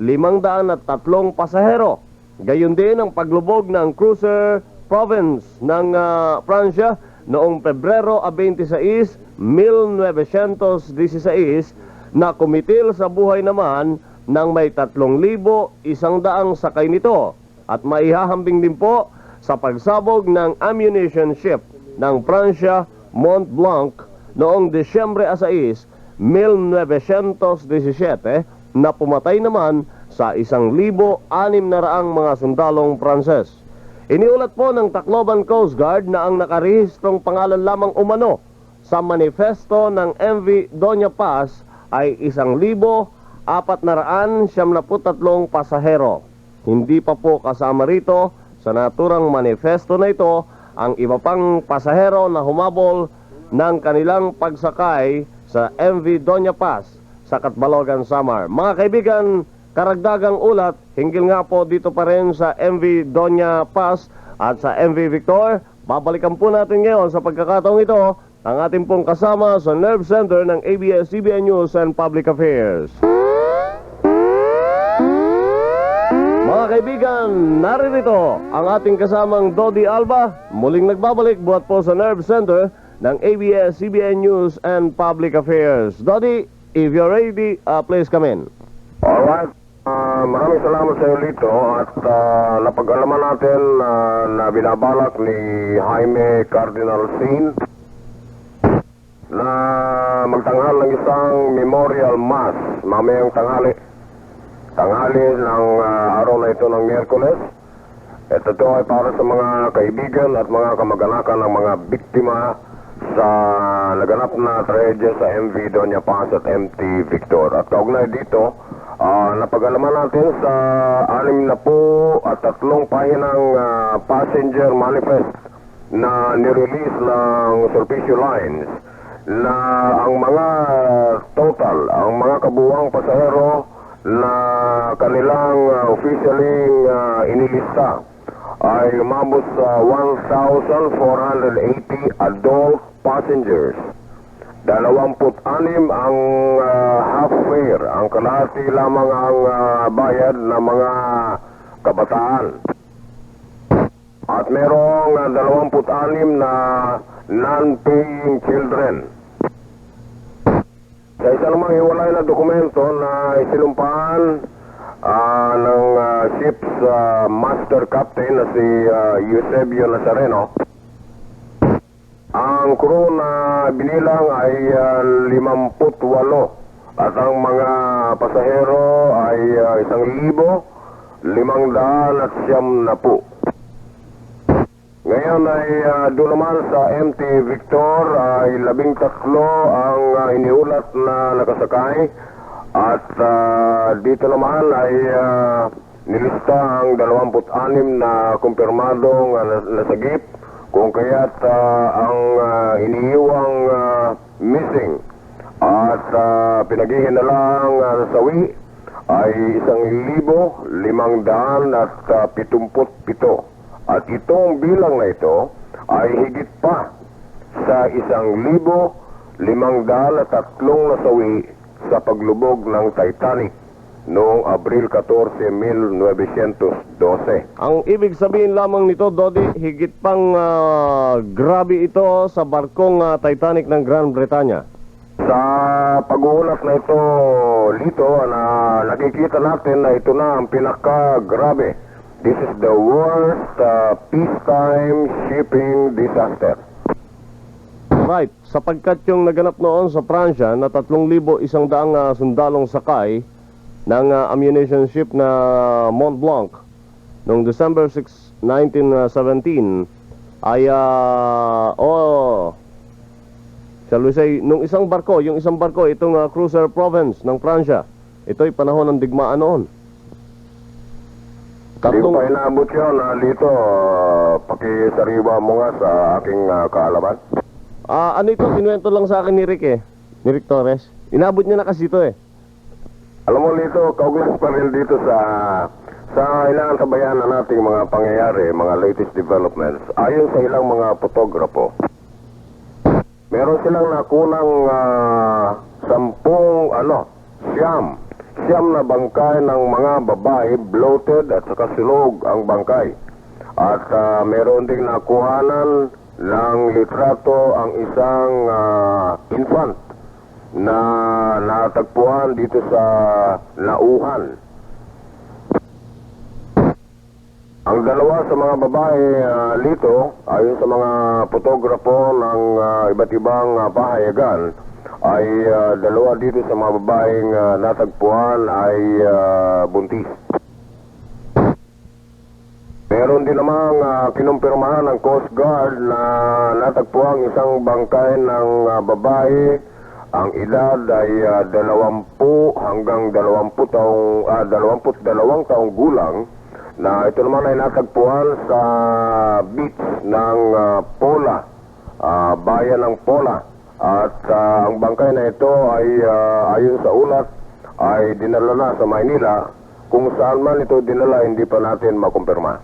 pasahero. Gayon din ang paglubog ng cruiser Provence ng Pransya noong Pebrero 26, 1916 na kumitil sa buhay naman ng may 3,100 sakay nito at maihahambing din po sa pagsabog ng ammunition ship ng Pransya Mont Blanc noong Desyembre 6, 1917 na pumatay naman sa 1,600 mga sundalong Pranses. Iniulat po ng Tacloban Coast Guard na ang nakarehistrong pangalan lamang umano sa manifesto ng MV Doña Paz ay 1,473 pasahero. Hindi pa po kasama rito sa naturang manifesto na ito ang iba pang pasahero na humabol ng kanilang pagsakay sa MV Doña Paz sa Catbalogan, Samar. Mga kaibigan, karagdagang ulat, hinggil nga po dito pa rin sa MV Doña Paz at sa MV Victor. Babalikan po natin ngayon sa pagkakataong ito ang ating pong kasama sa Nerve Center ng ABS-CBN News and Public Affairs. Mga kaibigan, naririto ang ating kasamang Dodi Alba, muling nagbabalik buhat po sa Nerve Center ng ABS-CBN News and Public Affairs. Dodi, if you're ready, please come in. Alright, maraming salamat sa iyo Lito at napag-alaman natin na binabalak ni Jaime Cardinal Sin na magtanghal ng isang memorial mass mamayang tanghali ng araw na ito ng Miyerkules. Ito ay para sa mga kaibigan at mga kamag-anakan ng mga biktima sa naganap na trahedya sa MV Doña Paz at MT Victor. At kaugnay dito, napag-alaman natin sa 63 pahinang passenger manifest na nirelease ng Sulpicio Lines na ang mga ang mga kabuuang pasahero na kanilang officially inilista ay umabot sa 1,480 adult passengers. 26 ang half fare, ang kalahati lamang ang bayad ng mga kabataan. At merong 26 na non-paying children. Sa isa namang hiwalay na dokumento na isinumpahan ng ship's master captain na si Eusebio Nazareno, ang crew na binilang ay 58 at ang mga pasahero ay 1,590. Ngayon ay doon naman sa MT Victor ay 13 ang iniulat na nakasakay. At dito naman ay nilista ang 26 na kumpirmadong nasagip, kung kaya't ang iniiwang missing at pinaghihinalang nasawi ay 1,577. At itong bilang na ito ay higit pa sa 1,503 nasawi sa paglubog ng Titanic noong Abril 14, 1912. Ang ibig sabihin lamang nito, Dodi, higit pang grabe ito sa barkong Titanic ng Grand Bretanya. Sa pag-uulat na ito, Lito, na nakikita natin na ito na ang pinaka-grabe. This is the worst peacetime shipping disaster. Right, sapagkat yung naganap noon sa Pransya na 3,100 sundalong sakay ng ammunition ship na Mont Blanc noong December 6, 1917 ay shall we say, yung isang barko itong cruiser Provence ng Pransya, ito'y panahon ng digmaan noon. Hindi ko pa inaabot yun, Lito. Pakisariwa mo nga sa aking kaalaman. Ano ito? Kinuwento lang sa akin ni Rick ni Rick Torres. Inabot niya na kasi ito Alam mo, Lito, kaugnay pa rin dito sa inaantabayan na nating mga pangyayari, mga latest developments. Ayon sa ilang mga fotograpo, meron silang nakunang 10 na bangkay ng mga babae, bloated at saka silog ang bangkay. At meron ding nakuhanan ng litrato ang isang infant na natagpuan dito sa Nauhan. Ang dalawa sa mga babae, Lito, ayon sa mga fotograpo ng iba't ibang pahayagan, ay dalawa dito sa mga babaeng natagpuan ay buntis. Meron din namang kinumpirmahan ng Coast Guard na natagpuan isang bangkay ng babae. Ang edad ay 20 hanggang 22 taong gulang, na ito naman ay natagpuan sa beach ng Pola, bayan ng Pola. At ang bangkay na ito ay ayon sa ulat ay dinala na sa Maynila. Kung saan man ito dinala, hindi pa natin makumpirma.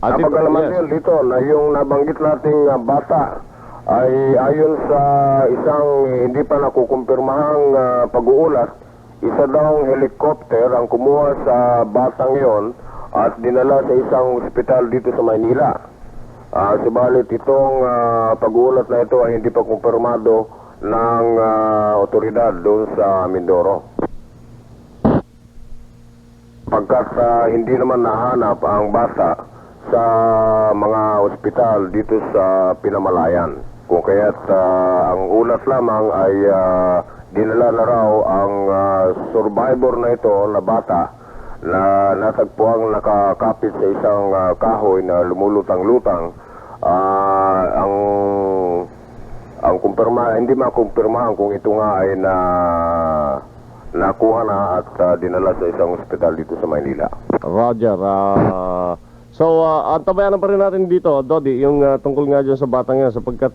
Napag-alaman din dito na yung nabanggit nating bata ay ayon sa isang hindi pa nakukumpirmahang pag-uulat, isa daw helicopter ang kumuha sa batang yon at dinala sa isang ospital dito sa Maynila. Subalit itong pag-uulat na ito ay hindi pa kumpirmado ng otoridad doon sa Mindoro. Pagkat hindi naman nahanap ang bata sa mga ospital dito sa Pinamalayan. Kung kaya't ang ulat lamang ay dinala na raw ang survivor na ito na bata na natagpuang nakakapit sa isang kahoy na lumulutang-lutang ang kumpirma, hindi makumpirmahan kung ito nga ay nakuha na at dinala sa isang ospital dito sa Maynila. Roger. So, antabayanan pa rin natin dito, Dodi, yung tungkol nga dyan sa batang yan, sapagkat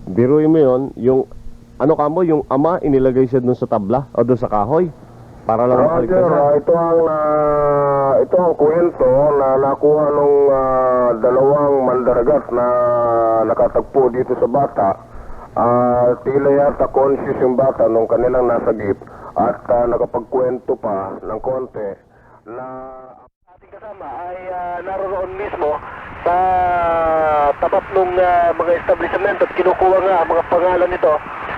biruin mo yun, yung yung ama inilagay siya dun sa tabla o dun sa kahoy para lang Roger, ito ang kwento na nakuha nung dalawang mandaragat na nakatagpo dito sa bata. Tila yata conscious yung bata nung kanilang nasagip at nakapagkwento pa ng konti na ating kasama ay naroon mismo sa tapat ng mga establishment at kinukuha nga ang mga pangalan nito.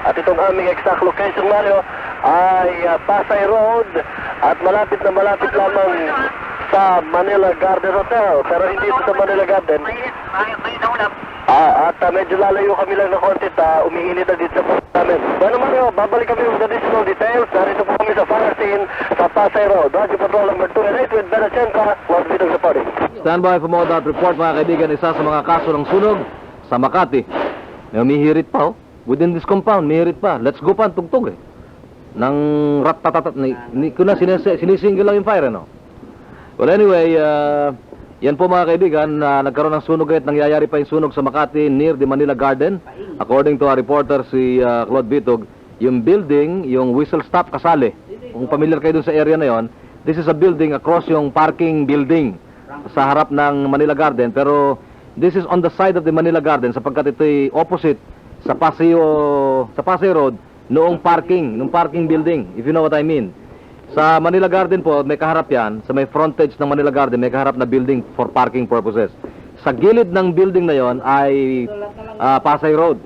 At itong aming exact location, Mario, ay Pasay Road at malapit na malapit lamang sa Manila Garden Hotel. Pero hindi ito sa Manila Garden. At medyo lalayo kami lang na konti at umiinit na dito sa post namin. Bueno, Mario, babalik kami with additional details. Narito po kami sa fire scene sa Pasay Road. Radio Patrol number 2 and 8 with Benachenka, World Video Reporting. Stand by for more that report, mga kaibigan. Isa sa mga kaso ng sunog sa Makati. May umihirit pa, within this compound, mihirit pa. Let's go pa ang tugtog Nang rat-tatatat. Hindi ko na sinisingle lang yung fire, no? Well, anyway, yan po mga kaibigan, nagkaroon ng sunog at nangyayari pa yung sunog sa Makati near the Manila Garden. According to our reporter, si Claude Bitog, yung building, yung whistle stop kasali. Kung familiar kayo dun sa area na yon, this is a building across yung parking building sa harap ng Manila Garden. Pero this is on the side of the Manila Garden sapagkat ito'y opposite sa Pasay Road noong parking building, if you know what I mean. Sa Manila Garden po, may kaharap yan, sa may frontage ng Manila Garden, may kaharap na building for parking purposes. Sa gilid ng building na yon ay Pasay Road.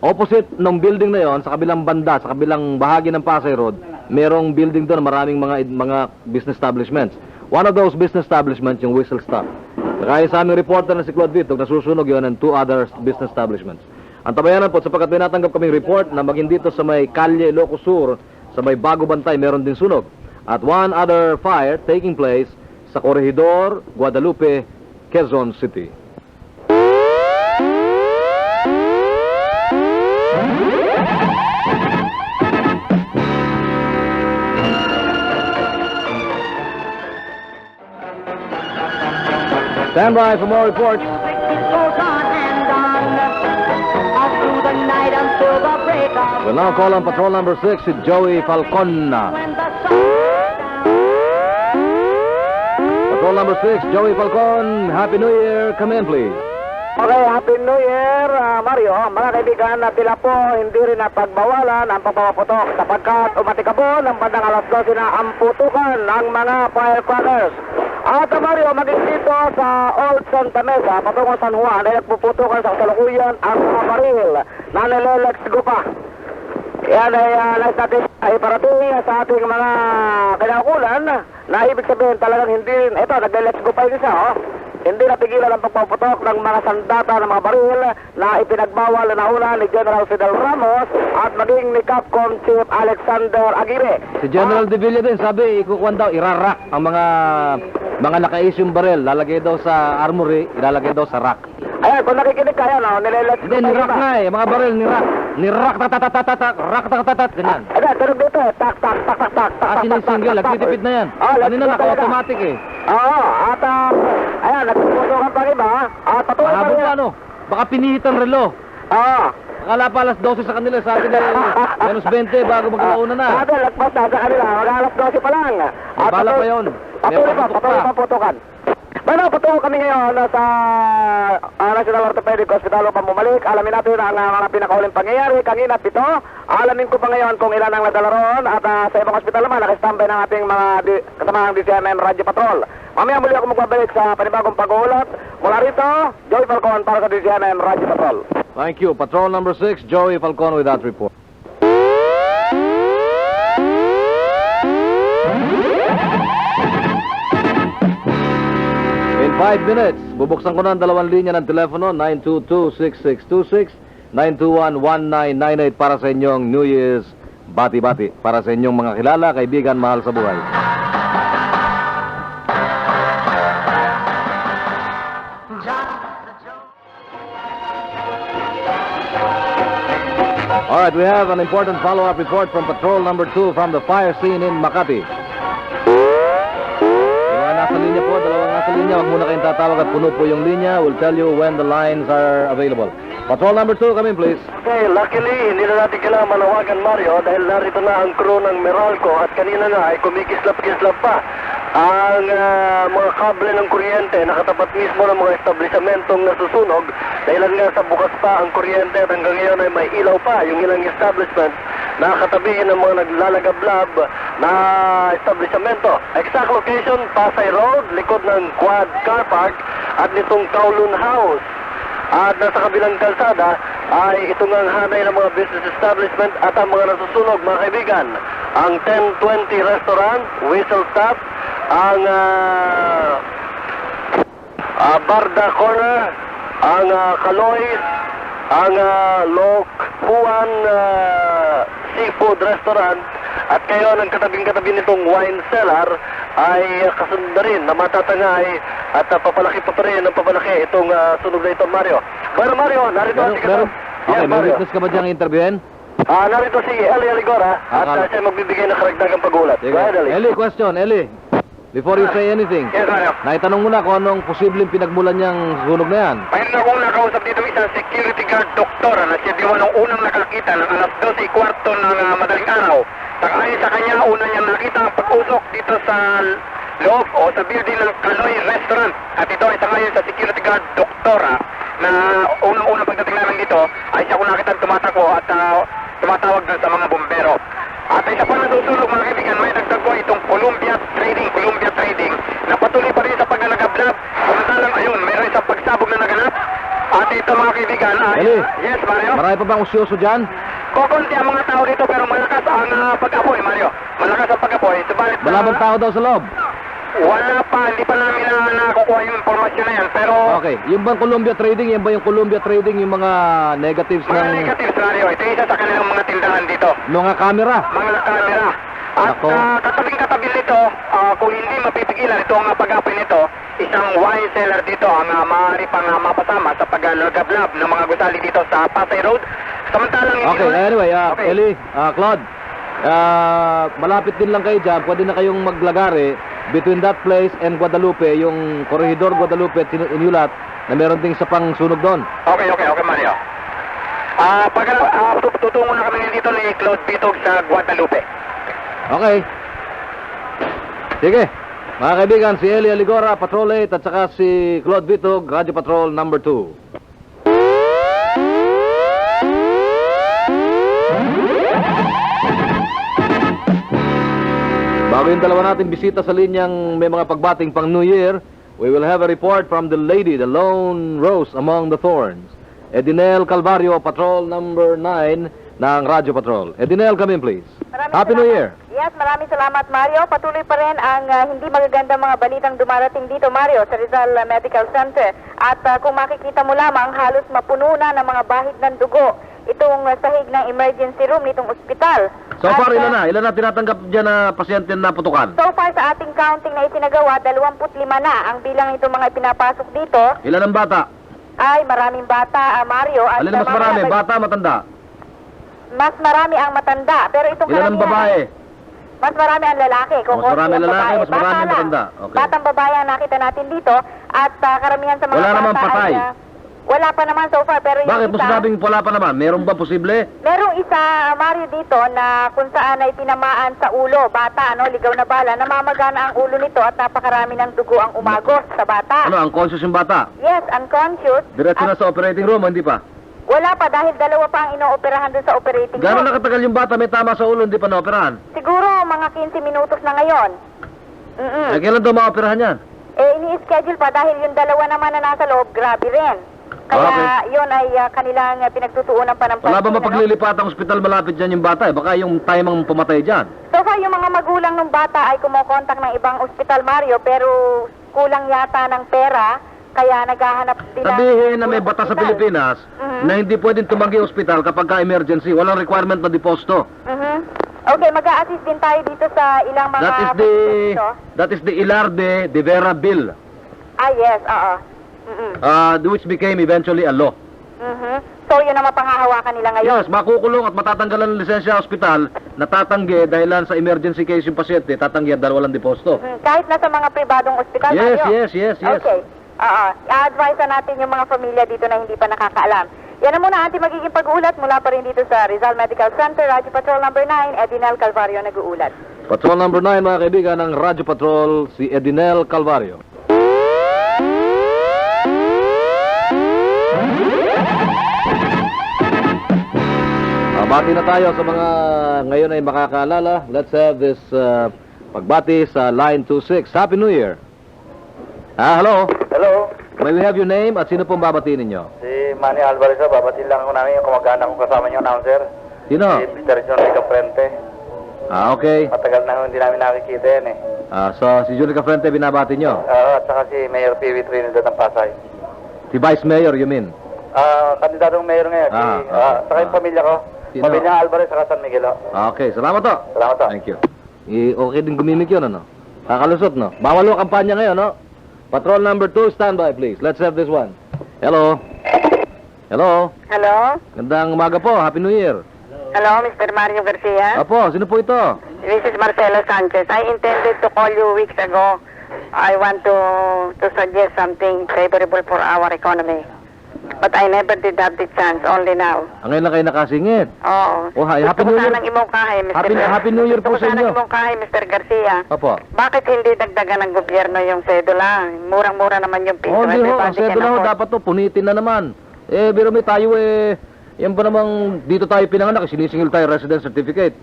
Opposite ng building na yon, sa kabilang banda, sa kabilang bahagi ng Pasay Road, merong building doon, maraming mga business establishments. One of those business establishments, yung Whistle Stop. Kaya sa aming reporter na si Claude Vitog, nasusunog yon and 2 other business establishments. Ang tabayanan po, sapagkat may natanggap kaming report na maging dito sa may Kalye, Ilocos Sur, sa may Bago Bantay, meron din sunog. At one other fire taking place sa Corregidor, Guadalupe, Quezon City. Stand by for more reports. We'll now call on patrol number 6, si Joey Falcon. Patrol number 6, Joey Falcon. Happy New Year. Come in, please. Okay, Happy New Year, Mario. Mga kaibigan, tila po hindi rin napagbawalan ang pagpapaputok sapagkat umatikabo ng bandang alas 12 na ang putukan ng mga firecrackers. At Mario, maging dito sa Old Santa Mesa, patungong San Juan, ay nagpuputukan sa kasalukuyan ang mga baril na nilelex gupa. Yan ay nais natin ay parating sa ating mga kinaukulan na ibig sabihin talagang hindi, ito, nag-lex gupa yung isa, hindi napigilan ang pagpaputok ng mga sandata ng mga baril na ipinagbawal na una ni General Fidel Ramos at maging ni Capcom Chief Alexander Aguirre. Si General De Villa din, sabi, ikukuhan daw, irarak ang mga naka-issue baril, lalagay daw sa armory, ilalagay daw sa rack. Ayan, kung nakikinig kayo, nilelet ko hindi, nirak nga mga baril, nirak, rak, ganyan. Ayan, tunog dito tak. Sinisingle, nagtitipid na yan. Kanina naka-automatic Oo, at ayan, nagpuputukan pa iba. Patuloy pa rin. Ano? Baka pinihitan relo. Oo. Akala pa alas 12 sa kanila, sa akin menos 20 bago mag-alauna na. Sabi, lagpas na sa kanila, alas 12 pa lang. Bala pa yun. Patuloy pa putukan. Bueno, patungo kami ngayon sa National Orthopedic Hospital upang bumalik. Alamin natin ang mga pinakauling pangyayari. Kanina 7. Alamin ko pa ngayon kung ilan ang nadala roon. At sa ibang hospital naman, nakistambay ng ating mga kasamahang DCMM Radio Patrol. Mamaya muli ako magbabalik sa panibagong pag-uulat. Mula rito, Joey Falcon para sa DCMM Radio Patrol. Thank you. Patrol number 6, Joey Falcon with that report. In 5 minutes, bubuksan ko na ang dalawang linya ng telepono, 922-6626, 921-1998 para sa inyong New Year's bati-bati. Para sa inyong mga kilala, kaibigan, mahal sa buhay. John the Joe. All right, we have an important follow-up report from Patrol Number 2 from the fire scene in Makati. Yung mga nasa linya po, dalawang nasa linya, huwag muna kayong tatawag at puno po yung linya. We'll tell you when the lines are available. Patrol Number 2, come in please. Okay, luckily, hindi na natin kailangan manawagan, Mario, dahil narito na ang crew ng Meralco at kanina na ay kumikislap-kislap pa ang mga kable ng kuryente nakatapat mismo ng mga establishmentong nasusunog dahilan nga sa bukas pa ang kuryente at hanggang ngayon ay may ilaw pa yung ilang establishment na katabi ng mga naglalagablab na establishmento. Exact location, Pasay Road, likod ng Quad Car Park at nitong Kowloon House. At nasa kabilang kalsada ay ito nga ang hanay ng mga business establishment at ang mga nasusunog, mga kaibigan. Ang 1020 Restaurant, Whistle Stop, ang Barda Corner, ang Kaloys, ang Lok Juan Seafood Restaurant, at kayo ng katabing-katabi nitong wine cellar ay kasunod rin na matatangay at papalaki pa rin ng papalaki itong sunog na ito, Mario. Pero Mario, narito si Kasama. Okay, may witness ka ba diyang interviewin? Narito si Eli Aligora at siya magbibigay ng karagdagang pagulat. Go ahead, Eli. Eli, question, Eli. Before you say anything, Yes, Mario. naitanong mo na kung anong posibleng pinagmulan niyang sunog na yan. Mayroon na akong nakausap dito isang security guard doktor na siya di nung unang nakakita ng alas 12:15 ng madaling araw. Ayon sa kanya, una niya nakita ang pag-usok dito sa loob o sa building ng Kaloy Restaurant. At ito ay sangayon sa security guard doktora na unang-unang pagdating namin dito ay siya kung nakita tumatakbo at tumatawag doon sa mga bombero. At isa pa na susunod, mga kaibigan, may dagdag ko itong Columbia Trading na patuloy pa rin sa paglalagablab. Samantalang ayun, mayroon isang pagsabog na naganap. At ito, mga kaibigan, Eli, yes, Mario? marami pa bang usyoso dyan? Kukunti ang mga tao dito pero malakas ang pag-apoy, Mario. Malakas ang pag-apoy. Subalit, Wala bang tao daw sa loob? wala pa, hindi pa namin nakukuha yung informasyon na yan. Pero Okay, yung bang Columbia Trading, yan ba yung Columbia Trading, yung mga negatives mga ng negatives, Mario, ito isa sa kanilang mga tindahan dito. mga camera? Mga camera. At Nako. katabing-katabi nito, kung hindi mapipigilan ito ang pag-apoy nito, isang wine cellar dito ang maaari pang mapasama sa paglalagablab ng mga gusali dito sa Pasay Road. Samantalang Okay, anyway, Okay. Eli, Claude, malapit din lang kayo dyan, pwede na kayong maglagare between that place and Guadalupe, yung Corregidor Guadalupe at Inulat, na meron ding isa pang sunog doon. Okay, Mario. Tutungo na kami dito ni Claude Bitog sa Guadalupe. Okay. Sige. Mga kaibigan, si Eli Aligora, Patrol 8, at saka si Claude Bitog, Radio Patrol number 2. Bago yung dalawa natin bisita sa linyang may mga pagbating pang New Year, we will have a report from the lady, the lone rose among the thorns. Edinel Calvario, Patrol number 9 ng Radio Patrol. Edinel, come in please. Happy New Year. Yes, maraming salamat, Mario. Patuloy pa rin ang hindi magagandang mga balitang dumarating dito, Mario, sa Rizal Medical Center. At kung makikita mo lamang, halos mapuno na ng mga bahid ng dugo itong sahig ng emergency room nitong ospital. So far, ilan na tinatanggap dyan na pasyente na putukan? So far, sa ating counting na itinagawa, 25 na ang bilang itong mga ipinapasok dito. Ilan ang bata? Ay, maraming bata, Mario. At Alin mas marami? Bata, matanda? Mas marami ang matanda. Pero itong Ilan ang babae? Mas marami ang lalaki. Kung Mas marami konti ang lalaki, babae. mas marami Bata ang lang. matanda. Okay. Batang babae ang nakita natin dito. At karamihan sa mga Wala bata namang patay. ay... wala pa naman so far. Pero Bakit yung mo isa... sinabing wala pa naman? Meron ba posible? Merong isa, Mario, dito na kung saan ay tinamaan sa ulo. Bata, ligaw na bala. Namamagana ang ulo nito at napakarami ng dugo ang umagos sa bata. Ano, unconscious yung bata? Yes, unconscious. Diretso na sa operating room, hindi pa? Wala pa dahil dalawa pa ang inooperahan doon sa operating Gano'n room. nakatagal yung bata may tama sa ulo, hindi pa naoperahan? Siguro mga 15 minutos na ngayon. Eh, kailan daw maoperahan yan? Ini-schedule pa dahil yung dalawa naman na nasa loob, grabe rin. Kaya yun ay kanilang pinagtutuunan pa ng Wala ba pansin, mapaglilipatang ospital malapit dyan yung bata? Baka yung time ang pumatay dyan. So far, yung mga magulang ng bata ay kumokontak ng ibang ospital, Mario, pero kulang yata ng pera, kaya naghahanap din ng- Sabihin na may batas sa ospital. Pilipinas na hindi pwedeng tumanggi ospital kapag ka-emergency. Walang requirement na deposito. Okay, mag-a-assist din tayo dito sa ilang mga... That is the Ilarde de Vera Bill, Ah, yes, oo. which became eventually a law. istorya na mapanghahawakan nila ngayon. Yes, makukulong at matatanggalan ng lisensya sa ospital, natatanggi dahilan sa emergency case yung pasyente, tatanggi at dahil walang deposito. Kahit nasa mga pribadong ospital, Yes, Mario. yes. Okay. I-advise natin yung mga pamilya dito na hindi pa nakakaalam. Yan na muna ating magiging pag-uulat mula pa rin dito sa Rizal Medical Center, Radyo Patrol number 9, Edinel Calvario nag-uulat. Patrol number 9, mga kaibigan, ng Radyo Patrol, si Edinel Calvario. Bati na tayo sa mga ngayon ay makakaalala. Let's have this pagbati sa line 26. Happy New Year. Hello. Hello, May we have your name at sino pong babatiin ninyo? si Manny Alvarez. Babatiin lang ako namin yung kumagana kong kasama niyo, announcer. Sino? Si Mr. John Licafrente. Okay. Matagal na hindi namin nakikita yan eh. So si Julie Cafrente binabati nyo. At saka si Mayor P.V. Trinidad ng Pasay. Si Vice Mayor, you mean? Kandidatong mayor ngayon. Saka yung pamilya ko. Sino? Pamilya Alvarez saka San Miguel. Okay, salamat to. Salamat to. Thank you. Okay din gumimik yun, ano? Kakalusot, no? Bawal mo kampanya ngayon, no? Patrol number 2, stand by, please. Let's have this one. Hello? Hello? Hello? Gandang umaga po. Happy New Year. Hello, Mr. Mario Garcia? Apo, sino po ito? This is Marcelo Sanchez. I intended to call you weeks ago. I want to suggest something favorable for our economy. But I never did have the chance, only now. Ngayon lang kayo nakasingit. Oo. Oh, hi. Happy New Year. Gusto ko sanang imungkahi, Mr. Happy New Year po sa inyo. Gusto ko sanang imungkahi, Mr. Garcia. Apo. Bakit hindi dagdagan ng gobyerno yung sedula? Murang-mura naman yung piso. Hindi ho, ang Everybody can sedula ho, afford. dapat to, punitin na naman. Biro may tayo yan ba namang dito tayo pinanganak, sinisingil tayo residence certificate.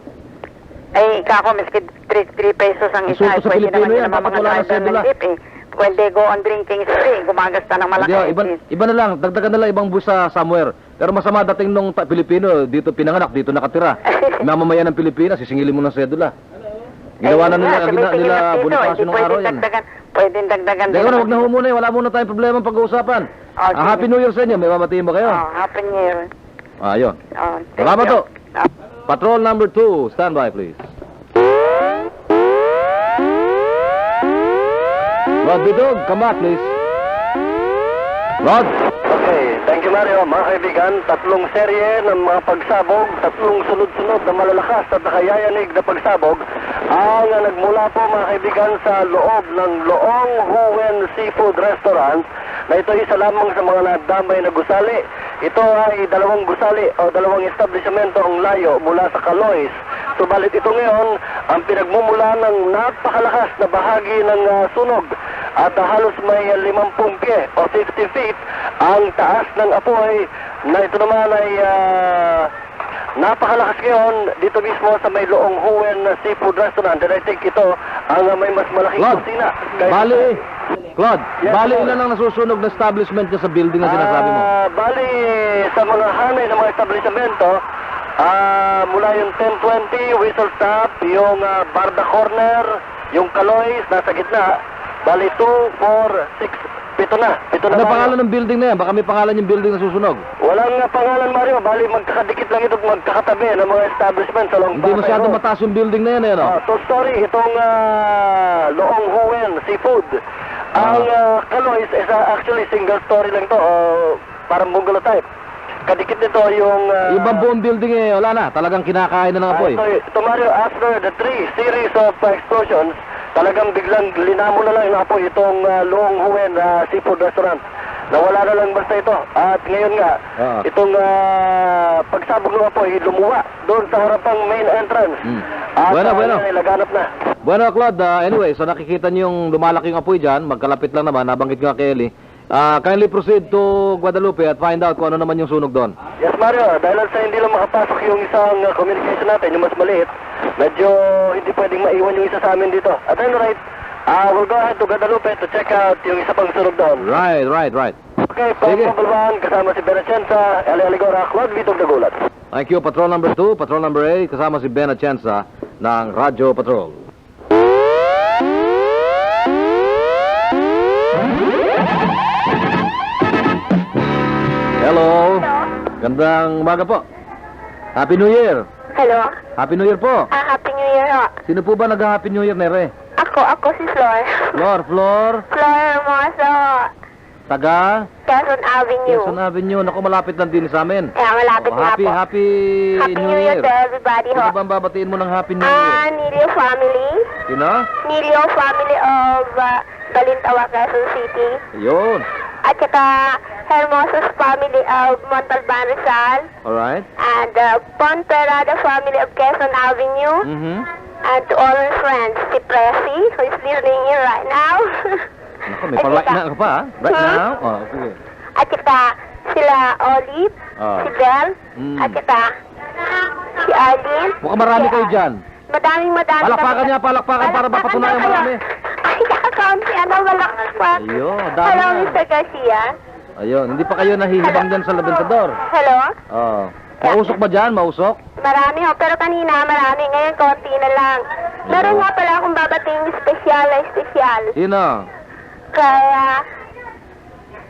Kako, miski 3 pesos ang isa. Insulto sa Pwede Pilipino naman yan, yun ang dapat mga wala na driver sedula. ng jeep eh. When they go on drinking spree, gumagasta ng malaki. Hindi, iba na lang, dagdagan na lang ibang busa somewhere. Pero masama dating nung Pilipino, dito pinanganak, dito nakatira. Mamamayan ng Pilipinas, sisingilin mo ng sedula. Ginawa na nila Bonifacio nung araw yan. Pwedeng dagdagan Hindi, wag na ho muna wala muna tayong problema pag-uusapan. Happy New Year sa inyo, may mamatiin ba kayo? Happy New Year. Ayun. Thank Salamat you. to. Patrol number 2, stand by please. Rod Bidog, come back please. Rod. Okay, thank you Mario. Mga kaibigan, tatlong serye ng mga pagsabog, tatlong sunod-sunod na malalakas at nakayayanig na pagsabog ang nagmula po mga kaibigan sa loob ng Loong Huwen Seafood Restaurant na ito isa lamang sa mga nadamay na gusali. Ito ay dalawang gusali o dalawang establishmento ang layo mula sa Calois. Subalit ito ngayon ang pinagmumula ng napakalakas na bahagi ng sunog at halos may 50 pie o 50 feet ang taas ng apoy na ito naman ay napakalakas ngayon dito mismo sa may Loong Huwen Seafood Restaurant. And I think ito ang may mas malaking kusina. Claude, Yes, bali sir. ilan ang nasusunog na establishment niya sa building na sinasabi mo? Bali, sa mga hanay ng mga establishmento, mula yung 1020, Whistle Stop, yung Barda Corner, yung Calois, nasa gitna, bali 2, 4, 6, 7 na. Ano pangalan ng building na yan? Baka may pangalan yung building na susunog. Walang pangalan, Mario. Bali, magkakadikit lang ito, magkakatabi ng mga establishment sa Long Hindi masyadong mataas yung building na yan, eh, no? So sorry, itong Loong Huwen Seafood. Ang Calois is actually single story lang to, parang bungalow type. Kadikit nito yung... Ibang buong building wala na. Talagang kinakain na ng apoy. Ito Mario, after the 3 series of explosions, talagang biglang linamo na lang yung apoy itong Loong Huwen Seafood Restaurant. Nawala na lang basta ito. At ngayon nga, itong pagsabog ng apoy, lumuwa doon sa harapang main entrance. At Bueno. laganap na. Bueno, Claude, anyway, so nakikita niyo yung lumalaki yung apoy dyan, magkalapit lang naman, nabanggit ko nga kay Eli. Kindly proceed to Guadalupe at find out kung ano naman yung sunog doon. Yes, Mario. Dahil sa hindi lang makapasok yung isang communication natin, yung mas maliit, medyo hindi pwedeng maiwan yung isa sa amin dito. At any rate, we'll go ahead to Guadalupe to check out yung isa pang sunog doon. Right. Okay, Patrol 1, kasama si Benachenza, Eli Aligora, Claude Vitog Nagulat. Thank you, Patrol number 2, Patrol number 8, kasama si Ben Atienza ng Radyo Patrol. Hello. Gandang umaga po. Happy New Year. Hello? Happy New Year po. Happy New Year ho. Sino po ba nag-Happy New Year, Nere? Ako si Flor. Flor. Flor Hermoso. taga Quezon Avenue. Quezon Avenue. Naku, malapit lang din sa amin. Kaya malapit Oh, nga po. happy Happy New Year to everybody ho. Sino bang babatiin mo ng Happy New Year? Nilio family. Sino? Nilio family of Balintawa, Quezon City. Yun. At saka Hermosos family of Montalban, Rizal. Alright. And Ponferrada family of Quezon Avenue. Mm-hmm. And to all our friends, si Presi, who is listening in right now. Naku, may pa-right na ka pa, ha? Right now? Oh, sige. At saka sila Olive, si Belle, at saka si Arlene. Mukhang marami kayo dyan. Madaming. Palakpakan niya, palakpakan para mapatunayan marami. Ay, nakakunti, malakpak. Ayun, dami Hello, na. Mr. Garcia. Ayun, hindi pa kayo nahihibang dyan sa Labentador. Hello? Oh. Mausok ba dyan? Mausok? Marami ho, pero kanina marami. Ngayon, konti na lang. Meron nga pala akong babating espesyal. Sino? Kaya,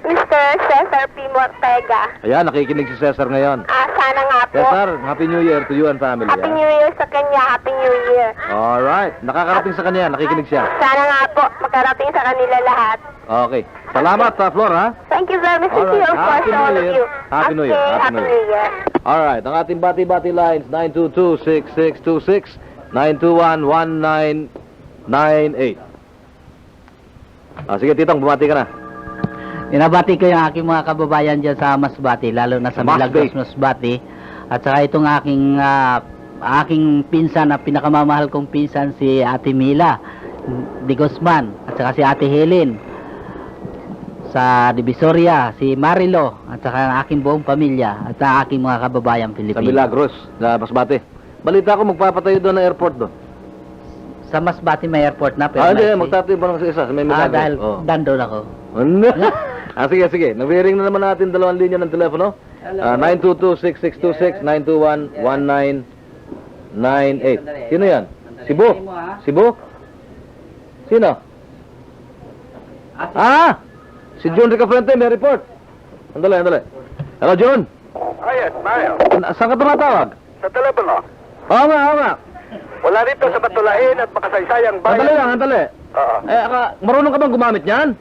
Mr. Cesar P. Ortega. Ayan, nakikinig si Cesar ngayon. Sana nga po. Cesar, Happy New Year to you and family. Happy New Year sa kanya. Happy New Year. Alright, nakakarating sa kanya, nakikinig siya. Sana nga po, makarating sa kanila lahat. Okay. Salamat, Flor, ha? Thank you very much, Alright. Mr. Of course, Happy to all New of Year. you. Happy New Year. Okay, Happy Happy New New Year. Alright, ang ating bati-bati lines, 922-6626, 921-1998. Sige, Titong, bumati ka na. Binabati ko yung aking mga kababayan dyan sa Masbate, lalo na sa Milagros Masbate. At saka itong aking pinsan na pinakamamahal kong pinsan, si Ate Mila Di Guzman, at saka si Ate Helen. Sa Divisoria, si Marilo, at saka ang aking buong pamilya, at ang aking mga kababayang Pilipino. Sa Milagros, sa Masbate. Balita ko, magpapatayo doon ng airport doon. Sa Masbate may airport na, pero Hindi, magtatayo ba lang sa isa? May Milagros. dahil dandon ako. Sige. Nabiring na naman natin dalawang linya ng telepono. 922-6626, 921-1998. Sino yan? Cebu? Cebu? Sino? Si Jun Ricafrente, may report. Andali. Hello, Jun? Yes, Mario. Saan ka tumatawag? Sa telepono. Oo nga. Wala rito sa Matulain at makasaysayang bayan. Andali. Oo. Marunong ka bang gumamit niyan?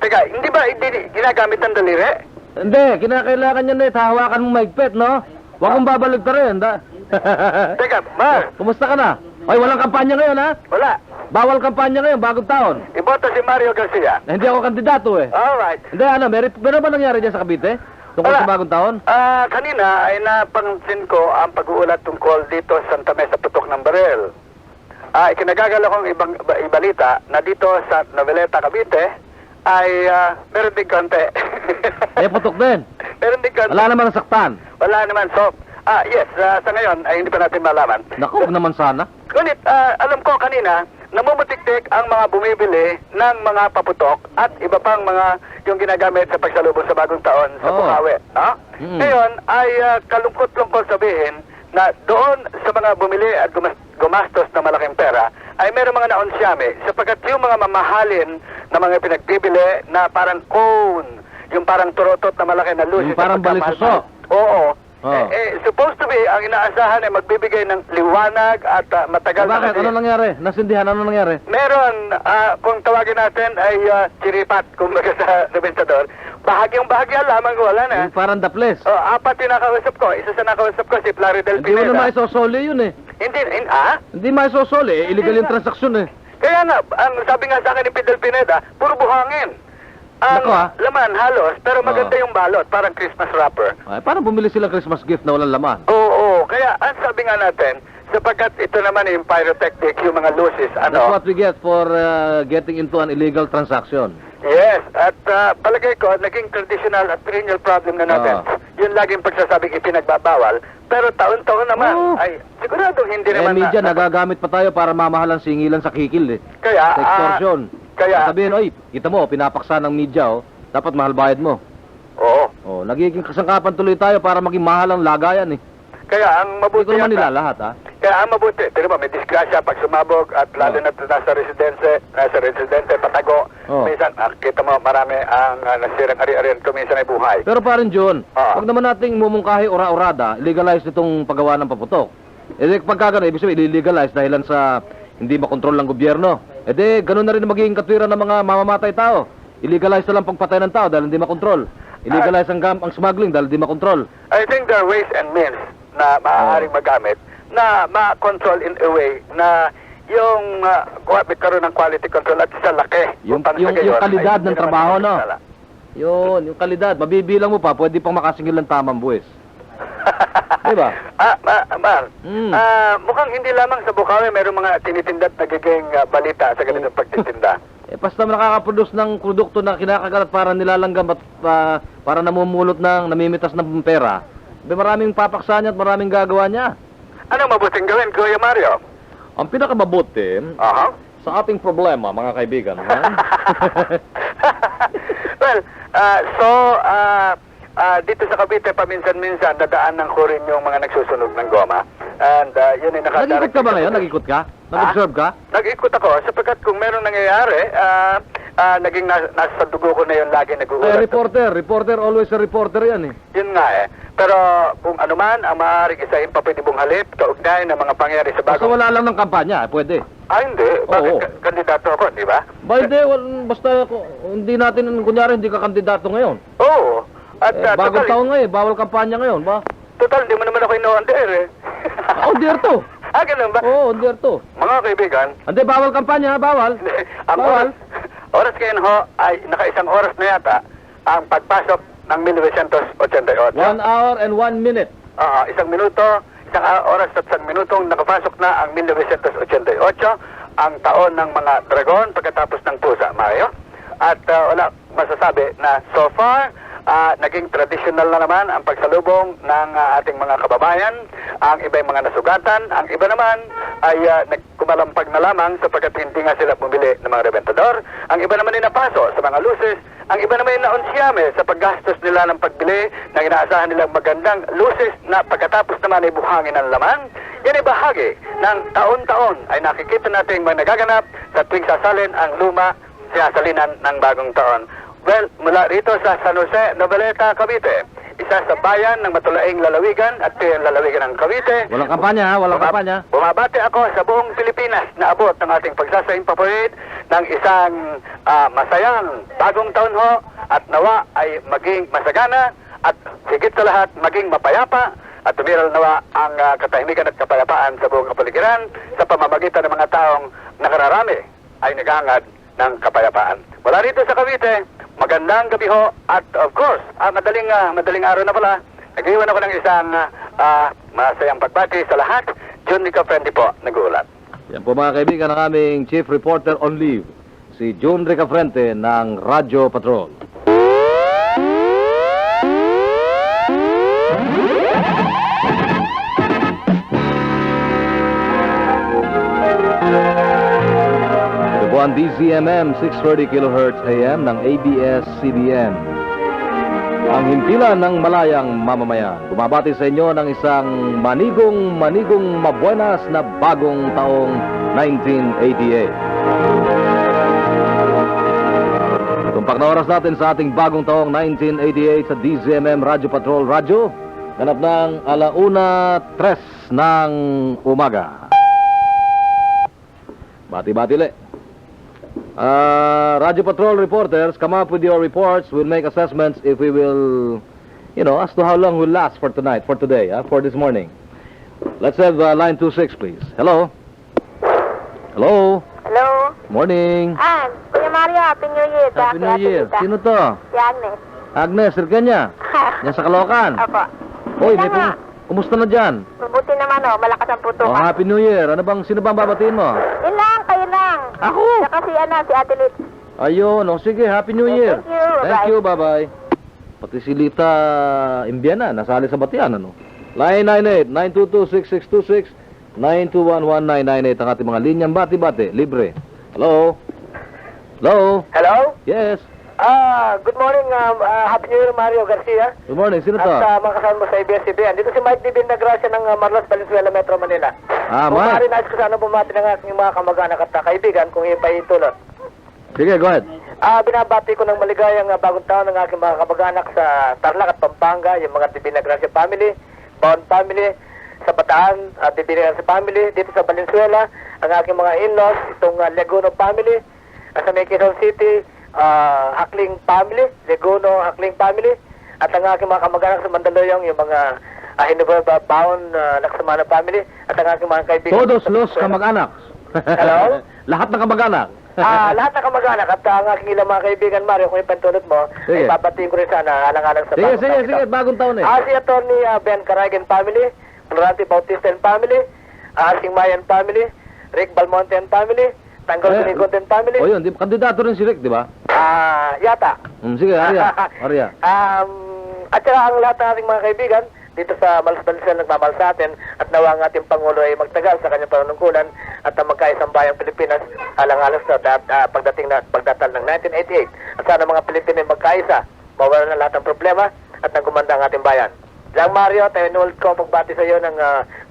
Teka, hindi ba ginagamit ang daliri? Hindi, kinakailangan niya na hawakan mong maigpit, no? Huwag kong babalik ka rin, Teka, Mar. Kumusta ka na? Ay, walang kampanya ngayon, ha? Wala. Bawal kampanya ngayon, bagong taon. Iboto si Mario Garcia. Hindi ako kandidato, eh. Alright. Hindi, meron ba nangyari dyan sa Cavite? Tungkol sa bagong taon? Kanina ay napansin ko ang pag-uulat tungkol dito sa Santa Mesa Putok ng Baril. Ikinagagala kong ibalita na dito sa Noveleta, Cavite ay meron din konti. Putok din. Meron din konti. Wala naman nasaktan. Wala naman. So, yes, sa ngayon ay hindi pa natin malaman. Naku, huwag naman sana. Ngunit, alam ko kanina, namumutik-tik ang mga bumibili ng mga paputok at iba pang mga yung ginagamit sa pagsalubong sa bagong taon sa Bukawi. Ngayon ay kalungkot-lungkot sabihin na doon sa mga bumili at gumastos na malaking pera ay meron mga naonsyami sapagkat yung mga mamahalin na mga pinagbibili na parang cone, yung parang turotot na malaki na lusis. Yung parang balisoso. Oo. Supposed to be, ang inaasahan ay magbibigay ng liwanag at matagal na... Bakit? Ano nangyari? Nasindihan, ano nangyari? Meron, kung tawagin natin ay chiripat, kumbaga sa Labentador. Bahagyang-bahagya lamang wala na. Yung parang daples. Apat yung nakausap ko. Isa sa nakausap ko, si Plaridel Pineda. Hindi mo na maisosoli yun, eh. Hindi maisosoli, illegal yung transaksyon, eh. Kaya nga, ang sabi nga sa akin ni Fidel Pineda, puro buhangin. Ang laman, halos, pero maganda yung balot, parang Christmas wrapper. Parang bumili sila Christmas gift na walang laman. Oo, kaya ang sabi nga natin, sapagkat ito naman yung pyrotechnic, yung mga luces, That's what we get for getting into an illegal transaction. Yes, at palagay ko, naging traditional at perennial problem na natin. Yun laging pagsasabing ipinagbabawal, pero taon-taon naman, ay siguradong hindi naman... media, nagagamit pa tayo para mamahalang singilan sa kikil, eh. Kaya, sa extortion. Sabihin, kita mo, pinapaksa ng media, dapat mahal bayad mo. Oo. Nagiging kasangkapan tuloy tayo para maging mahal ang lagayan, eh. Kaya ang mabuti... Hindi ko naman nilalahat, ha? Kaya ang mabuti, pero may disgrasya pag sumabog at lalo na nasa residente, patago. Minsan, kita mo, marami ang nasirang ari-arian kung minsan ay buhay. Pero pa rin, John, huwag naman nating mumungkahi ora-orada, legalize itong paggawa ng paputok. Pagka gano'n, ibig sabihin, illegalize dahilan sa hindi makontrol ng gobyerno. Ganun na rin magiging katwiran ng mga mamamatay tao. Illegalize na lang pagpatay ng tao dahil hindi makontrol. Illegalize ang smuggling dahil hindi makontrol. I think there are ways and means na maaaring magamit na ma-control in a way na yung magkaroon ng quality control at sa laki. Yung kalidad ng trabaho, no? Yung kalidad. Mabibilang mo pa, pwede pang makasingil ng tamang buwis. Diba? Mukhang hindi lamang sa Bukawi mayroong mga tinitinda't nagiging balita sa ganitong pagtitinda. Basta nakaka-produce ng produkto na kinakagalat para nilalanggam at para namumulot namimitas ng pera, maraming papaksa niya at maraming gagawa niya. Anong mabuting gawin, Kuya Mario? Ang pinakamabuti sa ating problema, mga kaibigan. Well, dito sa Cavite, paminsan-minsan, dadaan ng kurin yung mga nagsusunog ng goma. And yun ay nag-ikot ka ba ngayon? Nag-ikot ka? Nag-observe ka? Nag-ikot ako sapagkat kung merong nangyayari, naging nasa dugo ko na yun lagi nag-uulat. Reporter, always a reporter yan eh. Yun nga eh. Pero kung ano man, ang maaaring isahin pa pwede mong halip, kaugnay ng mga pangyari sa bagong... Basta wala lang ng kampanya, pwede. Hindi. Bakit kandidato ako, di ba? Hindi, basta hindi natin, kunyari hindi ka kandidato ngayon. Oo. At bagong taon ngayon, bawal kampanya ngayon, ba? Total, di mo naman ako ino-under eh. Under to. Ganun ba? Oo, under to. Mga kaibigan. Hindi, bawal kampanya, bawal. Ang oras ngayon ho, ay naka-1 oras na yata ang pagpasok ng 1988. 1 hour and 1 minute. 1 minuto, 1 oras at 1 minutong nakapasok na ang 1988, ang taon ng mga dragon pagkatapos ng pusa, Mario. At wala masasabi na so far, naging traditional na naman ang pagsalubong ng ating mga kababayan. Ang iba yung mga nasugatan, ang iba naman ay nagkumalampag na lamang sapagkat hindi nga sila bumili ng mga rebentador. Ang iba naman ay napaso sa mga luces. Ang iba naman ay naunsyame sa paggastos nila ng pagbili ng inaasahan nilang magandang luces na pagkatapos naman ay buhangin ng laman. Yan ay bahagi ng taon-taon ay nakikita natin mga nagaganap sa tuwing sasalin ang luma sinasalinan ng bagong taon. Well, mula rito sa San Jose, Noveleta, Cavite, isa sa bayan ng matulaing lalawigan at yung lalawigan ng Cavite. Walang kampanya, walang kampanya. Bumabati ako sa buong Pilipinas na abot ng ating pagsasahing paporid ng isang masayang bagong taon ho at nawa ay maging masagana at higit sa lahat maging mapayapa at tumiral nawa ang katahimikan at kapayapaan sa buong kapaligiran sa pamamagitan ng mga taong nakararami ay nagangad ng kapayapaan. Wala rito sa Cavite, magandang gabi ho at of course, madaling araw na pala, nag-iwan ako ng isang masayang pagbati sa lahat. John Rica Friendly po, nag-uulat. Yan po mga kaibigan ang aming Chief Reporter on Leave, si June Ricafrente ng Radyo Patrol. Ito po ang DZMM 630 kHz AM ng ABS-CBN. Ang himpilan ng malayang mamamayan. Bumabati sa inyo ng isang manigong mabuenas na bagong taong 1988. Tumpak na oras natin sa ating bagong taong 1988 sa DZMM Radyo Patrol Radyo. Ganap ng 1:03 ng umaga. Bati-bati le. Radio Patrol reporters, come up with your reports. We'll make assessments if we will, as to how long we'll last for tonight, for today, for this morning. Let's have line 26, please. Hello? Hello? Hello? Morning. Kuya Mario, Happy New Year. Happy New Year. Sino to? Si Agnes. Agnes, Sirkenya. Yan sa Caloocan. Opo. Hoy, kumusta na dyan? Mabuti naman, malakas ang puto. Happy New Year. Sino bang babatiin mo? Yun lang, kayo lang. Ako? Saka si Ate Liz. Ayun, sige, Happy New Year. Thank you, bye-bye. Pati si Lita Imbiana, nasali sa Batian, Line 98-922-6626, 921-1998 ang ating mga linyang bati-bati, libre. Hello? Hello? Hello? Yes. Good morning, Happy New Year, Mario Garcia. Good morning, sino to? At mga kasama mo sa ABS-CBN. Dito si Mike Divin na Gracia ng Marlos, Valenzuela, Metro Manila. Mike. Maaari nais ko sana bumati ng aking mga kamag-anak at kaibigan kung ipaitulot. Sige, go ahead. Binabati ko ng maligayang bagong taon ng aking mga kamag-anak sa Tarlac at Pampanga, yung mga Divin na Gracia family, Baon family, sa Bataan, Divin na Gracia family, dito sa Valenzuela, ang aking mga in-laws, itong Leguno family, sa May Quezon City, Hakling family, Legono Hakling family, at ang aking mga kamag-anak sa Mandaluyong, yung mga Hinebra Bound Laksamana family, at ang aking mga kaibigan. Todos los kamag-anak. Hello? Lahat ng kamag-anak. Lahat ng kamag-anak at ang aking ilang mga kaibigan, Mario, kung ipantulot mo, ay babatiin ko rin sana alang-alang sa bagong taon. Sige, bagong taon eh. Si Atty. Ben Caragan family, Florante Bautista and family, Arsing Mayan family, Rick Balmonte and family, Tanggol Sunigot and family. O yun, kandidato rin si Rick, di ba? Yata. Sige, Arya. At saka ang lahat ng ating mga kaibigan, dito sa Malasbalsel nagmamahal sa atin at nawa ang ating Pangulo ay magtagal sa kanyang panunungkulan at ang magkaisang bayang Pilipinas alang-alang sa pagdatal ng 1988. At sana mga Pilipino ay magkaisa, mawala na lahat ng problema at nagumanda ang ating bayan. Lang Mario, tayo inulit ko pagbati sa iyo ng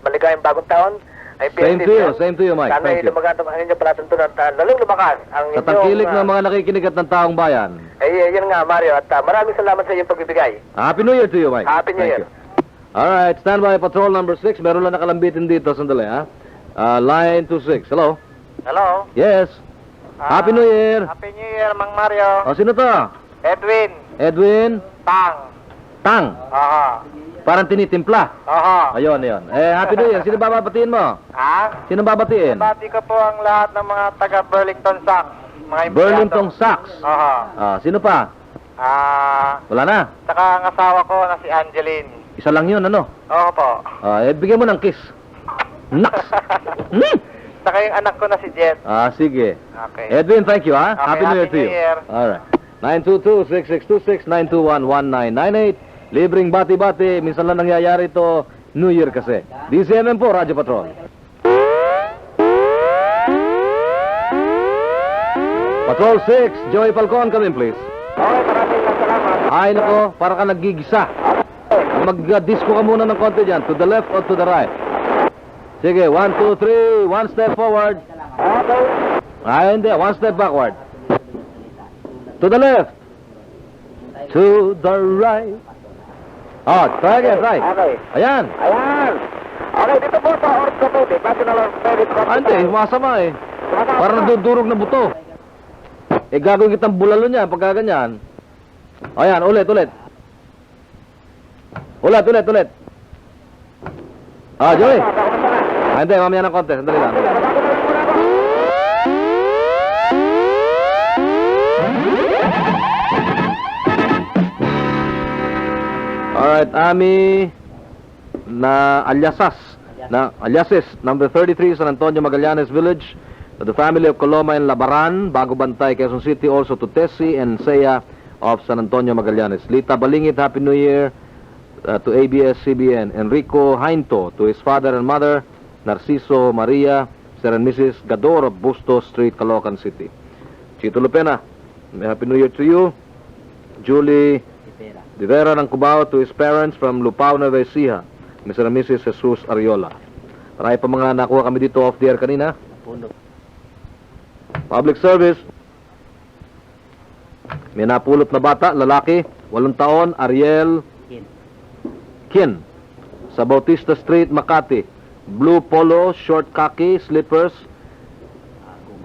maligayang bagong taon. Same to you, Mike. Sana ay lumagat ang inyong palatuntunan at lalong lumakas ang sa tangkilik ng mga nakikinig at ng taong bayan. Yun nga Mario at maraming salamat sa iyong pagbibigay. Happy New Year to you, Mike. Happy New Year. Alright, standby patrol number 6. Meron lang nakalambitin dito. Sandali, ha? Line 26. Hello? Hello? Yes. Happy New Year. Happy New Year, Mang Mario. O, sino to? Edwin. Edwin? Tang. Aha. Parang tinitimpla. Aha. Ayun. Happy New Year. Sino babatiin mo? Ha? Sino babatiin? Bati ko po ang lahat ng mga taga Burlington Sacs. Mga empleyado. Burlington Sacs. Aha. Sino pa? Wala na. Saka ang asawa ko na si Angeline. Isa lang yun, ano? Oo po. Bigyan mo ng kiss. Naks! Saka yung anak ko na si Jet. Sige. Okay. Edwin, thank you, ha? Okay, Happy New Year to you. Alright. 922-6626, 921-1998. Libreng bati-bati. Minsan lang nangyayari ito, New Year kasi. DCMM po, Radyo Patrol. Patrol 6, Joey Falcon, come in, please. Okay, maraming salamat. Ay, nako, para ka nagigisa. Mag-disco ka muna ng konti dyan. To the left or to the right? Sige, 1, 2, 3. One step forward. Ay, hindi. One step backward. To the left. To the right. Try again, try. Okay. Ayan. Okay, dito po sa orthopedic. National Orthopedic Hospital. Hindi, masama eh. Para nadudurog na buto. Gagawin kitang bulalo niya pagka ganyan. Ayan, ulit. Ulit. Joey. Hindi, mamaya ng konti. Sandali lang. Alright, Ami na Aliases, number 33, San Antonio, Magallanes Village. To the family of Coloma and Labaran, Bago Bantay, Quezon City. Also to Tessie and Saya of San Antonio, Magallanes. Lita Balingit, Happy New Year. To ABS-CBN, Enrico Jainto, to his father and mother, Narciso Maria, Sir and Mrs. Gador of Bustos Street, Caloocan City. Chito Lupena, Happy New Year to you. Julie De Vera ng Cubao, to his parents from Lupao, Nueva Ecija, Mr. and Mrs. Jesus Ariola. Marami pa mga nakuha kami dito off the air kanina. Public service. May napulot na bata, lalaki, 8 taon, Ariel Kin, sa Bautista Street, Makati. Blue polo, short khaki, slippers.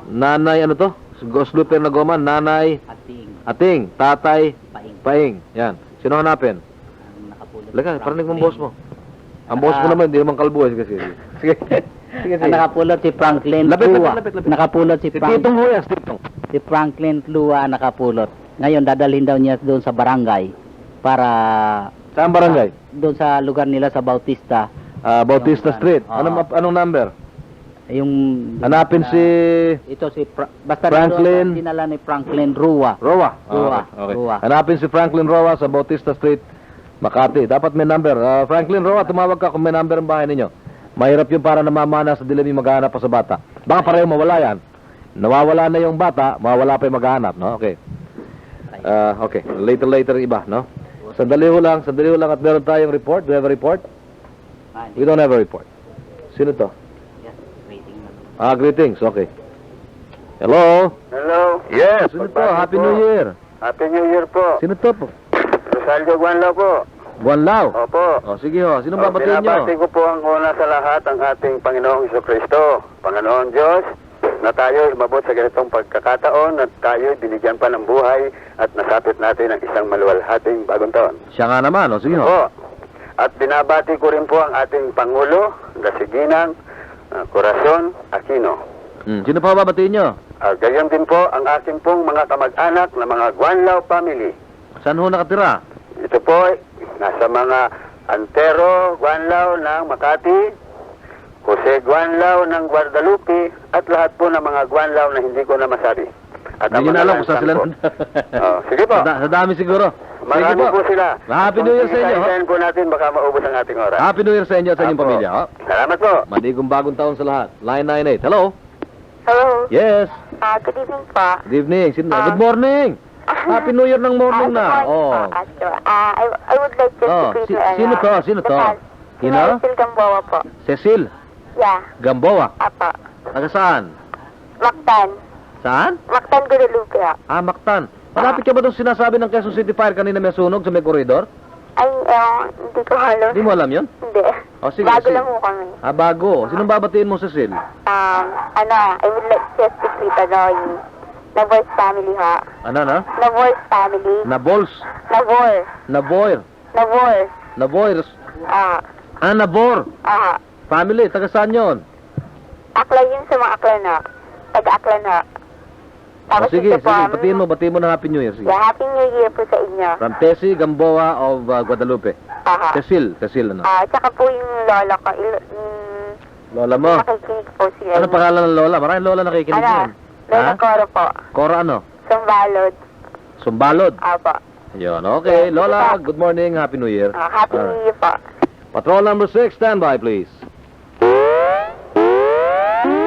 Nanay, ano to? Slipper na goma, nanay Ating, tatay Paing. Yan. Sino hanapin? Laga, parinig mong boss mo. Ang boss mo naman, hindi naman kalbo. Sige. Nakapulot si Franklin Lua. Nakapulot si Titong Huyas, Si Franklin Lua nakapulot. Ngayon, dadalhin daw niya doon sa barangay para... Saan barangay? Doon sa lugar nila sa Bautista. Bautista Street. Anong number? Yung... Hanapin si... Ito si... Basta Franklin... dinala ni Franklin Rua. Okay. Hanapin si Franklin Rua sa Bautista Street, Makati. Dapat may number. Franklin Rua, tumawag ka kung may number ang bahay ninyo. Mahirap yung para namamana sa dilim yung maghahanap pa sa bata. Baka pareho mawala yan. Nawawala na yung bata, mawawala pa yung maghahanap, no? Okay. Okay. Later iba, no? Sandali ho lang at meron tayong report. Do you have a report? We don't have a report. Sino to? Greetings. Okay. Hello? Hello? Yes. Sino to? Happy New Year. Happy New Year po. Sino to po? Rosalio Guanlao po. Guanlao? Opo. Sige ho. Sino babatiin nyo? Binabati ko po ang una sa lahat ang ating Panginoong Jesucristo. Panginoon Diyos, na tayo umabot sa ganitong pagkakataon at tayo binigyan pa ng buhay at nasapit natin ang isang maluwalhating bagong taon. Siya nga naman, o sige ho. Oo. At binabati ko rin po ang ating Pangulo, Dasiginang Corazon Aquino. Sino pa babatiin nyo? Gayon din po ang aking pong mga kamag-anak na mga Guanlao family. Saan ho nakatira? Ito po ay nasa mga Antero Guanlao ng Makati, Jose Guanlao ng Guadalupe, at lahat po ng mga Guanlao na hindi ko na masabi. At Hindi nyo na alam kung saan sila. Sige po. Sa dami siguro. Marami Sige po sila. Happy New Year sa inyo. Kung po natin, baka maubos ang ating oras. Happy New Year sa inyo at sa inyong Apo. pamilya. Ho? Salamat po. Maligong bagong taon sa lahat. Line 98. Hello? Hello. Yes. Good evening po. Good evening. Good morning. Happy New Year ng morning na. Oh. I would like just to greet you. Sino to? Sino to? Sino? Cecil Gamboa po. Cecil Yeah. Gamboa. Apo. Taga saan? Mactan. Saan? Mactan, Guadalupe. Mactan. Malapit ka ba doon sinasabi ng Quezon City Fire kanina may sunog sa may koridor? Ay, hindi ko alam. Hindi mo alam yun? Hindi. O, sige, Bago sige. lang mo kami. Bago. Sinong babatiin mo, Cecil? I would like just to greet yung Navoy's family, ha? Ano, no? Navoy's family. Nabols. Navor. Navoy. Navor. Navoy. Nabor. Family. Taga saan yun? Akla yun sa mga Aklana. Taga Aklana. Sige, batiin mo ng Happy New Year. Sige. Yeah, Happy New Year po sa inyo. From Tessie Gamboa of Guadalupe. Cecil, no? Tsaka po yung lola ko. Lola mo? Nakikinig po siya. Ano pangalan ng lola? Maraming lola nakikinig yan. Lola Coro po. Coro ano? Sumbalod. Sumbalod? Apo. Yun, okay. Lola, good morning. Happy New Year. Happy New Year po. Patrol number 6, stand by please.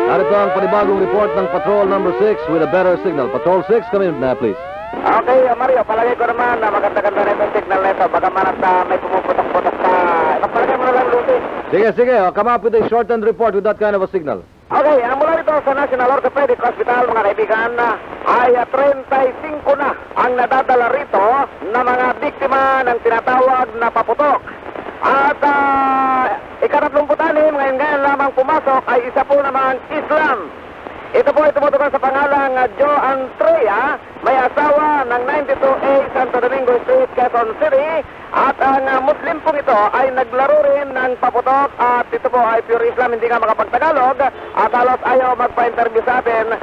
Narito ang panibagong report ng Patrol number 6 with a better signal. Patrol 6, come in na please. Okay, Mario, palagay ko naman na maganda-ganda na itong signal na ito. Baka man may pumuputok-putok sa... Palagay mo na lang, Lucy. Sige. Come up with a shortened report with that kind of a signal. Okay, mula rito sa National Orthopedic Hospital, mga kaibigan, ay 35 na ang nadadala rito na mga biktima ng tinatawag na paputok. At ika-36 ngayon lamang pumasok ay isa po namang Islam. Ito po ay tumutugon sa pangalang Joe Andrea, may asawa ng 92A Santo Domingo Street, Quezon City. At ang Muslim pong ito ay naglaro rin ng paputok at ito po ay pure Islam, hindi nga makapagtagalog at halos ayaw magpa-interview sa atin.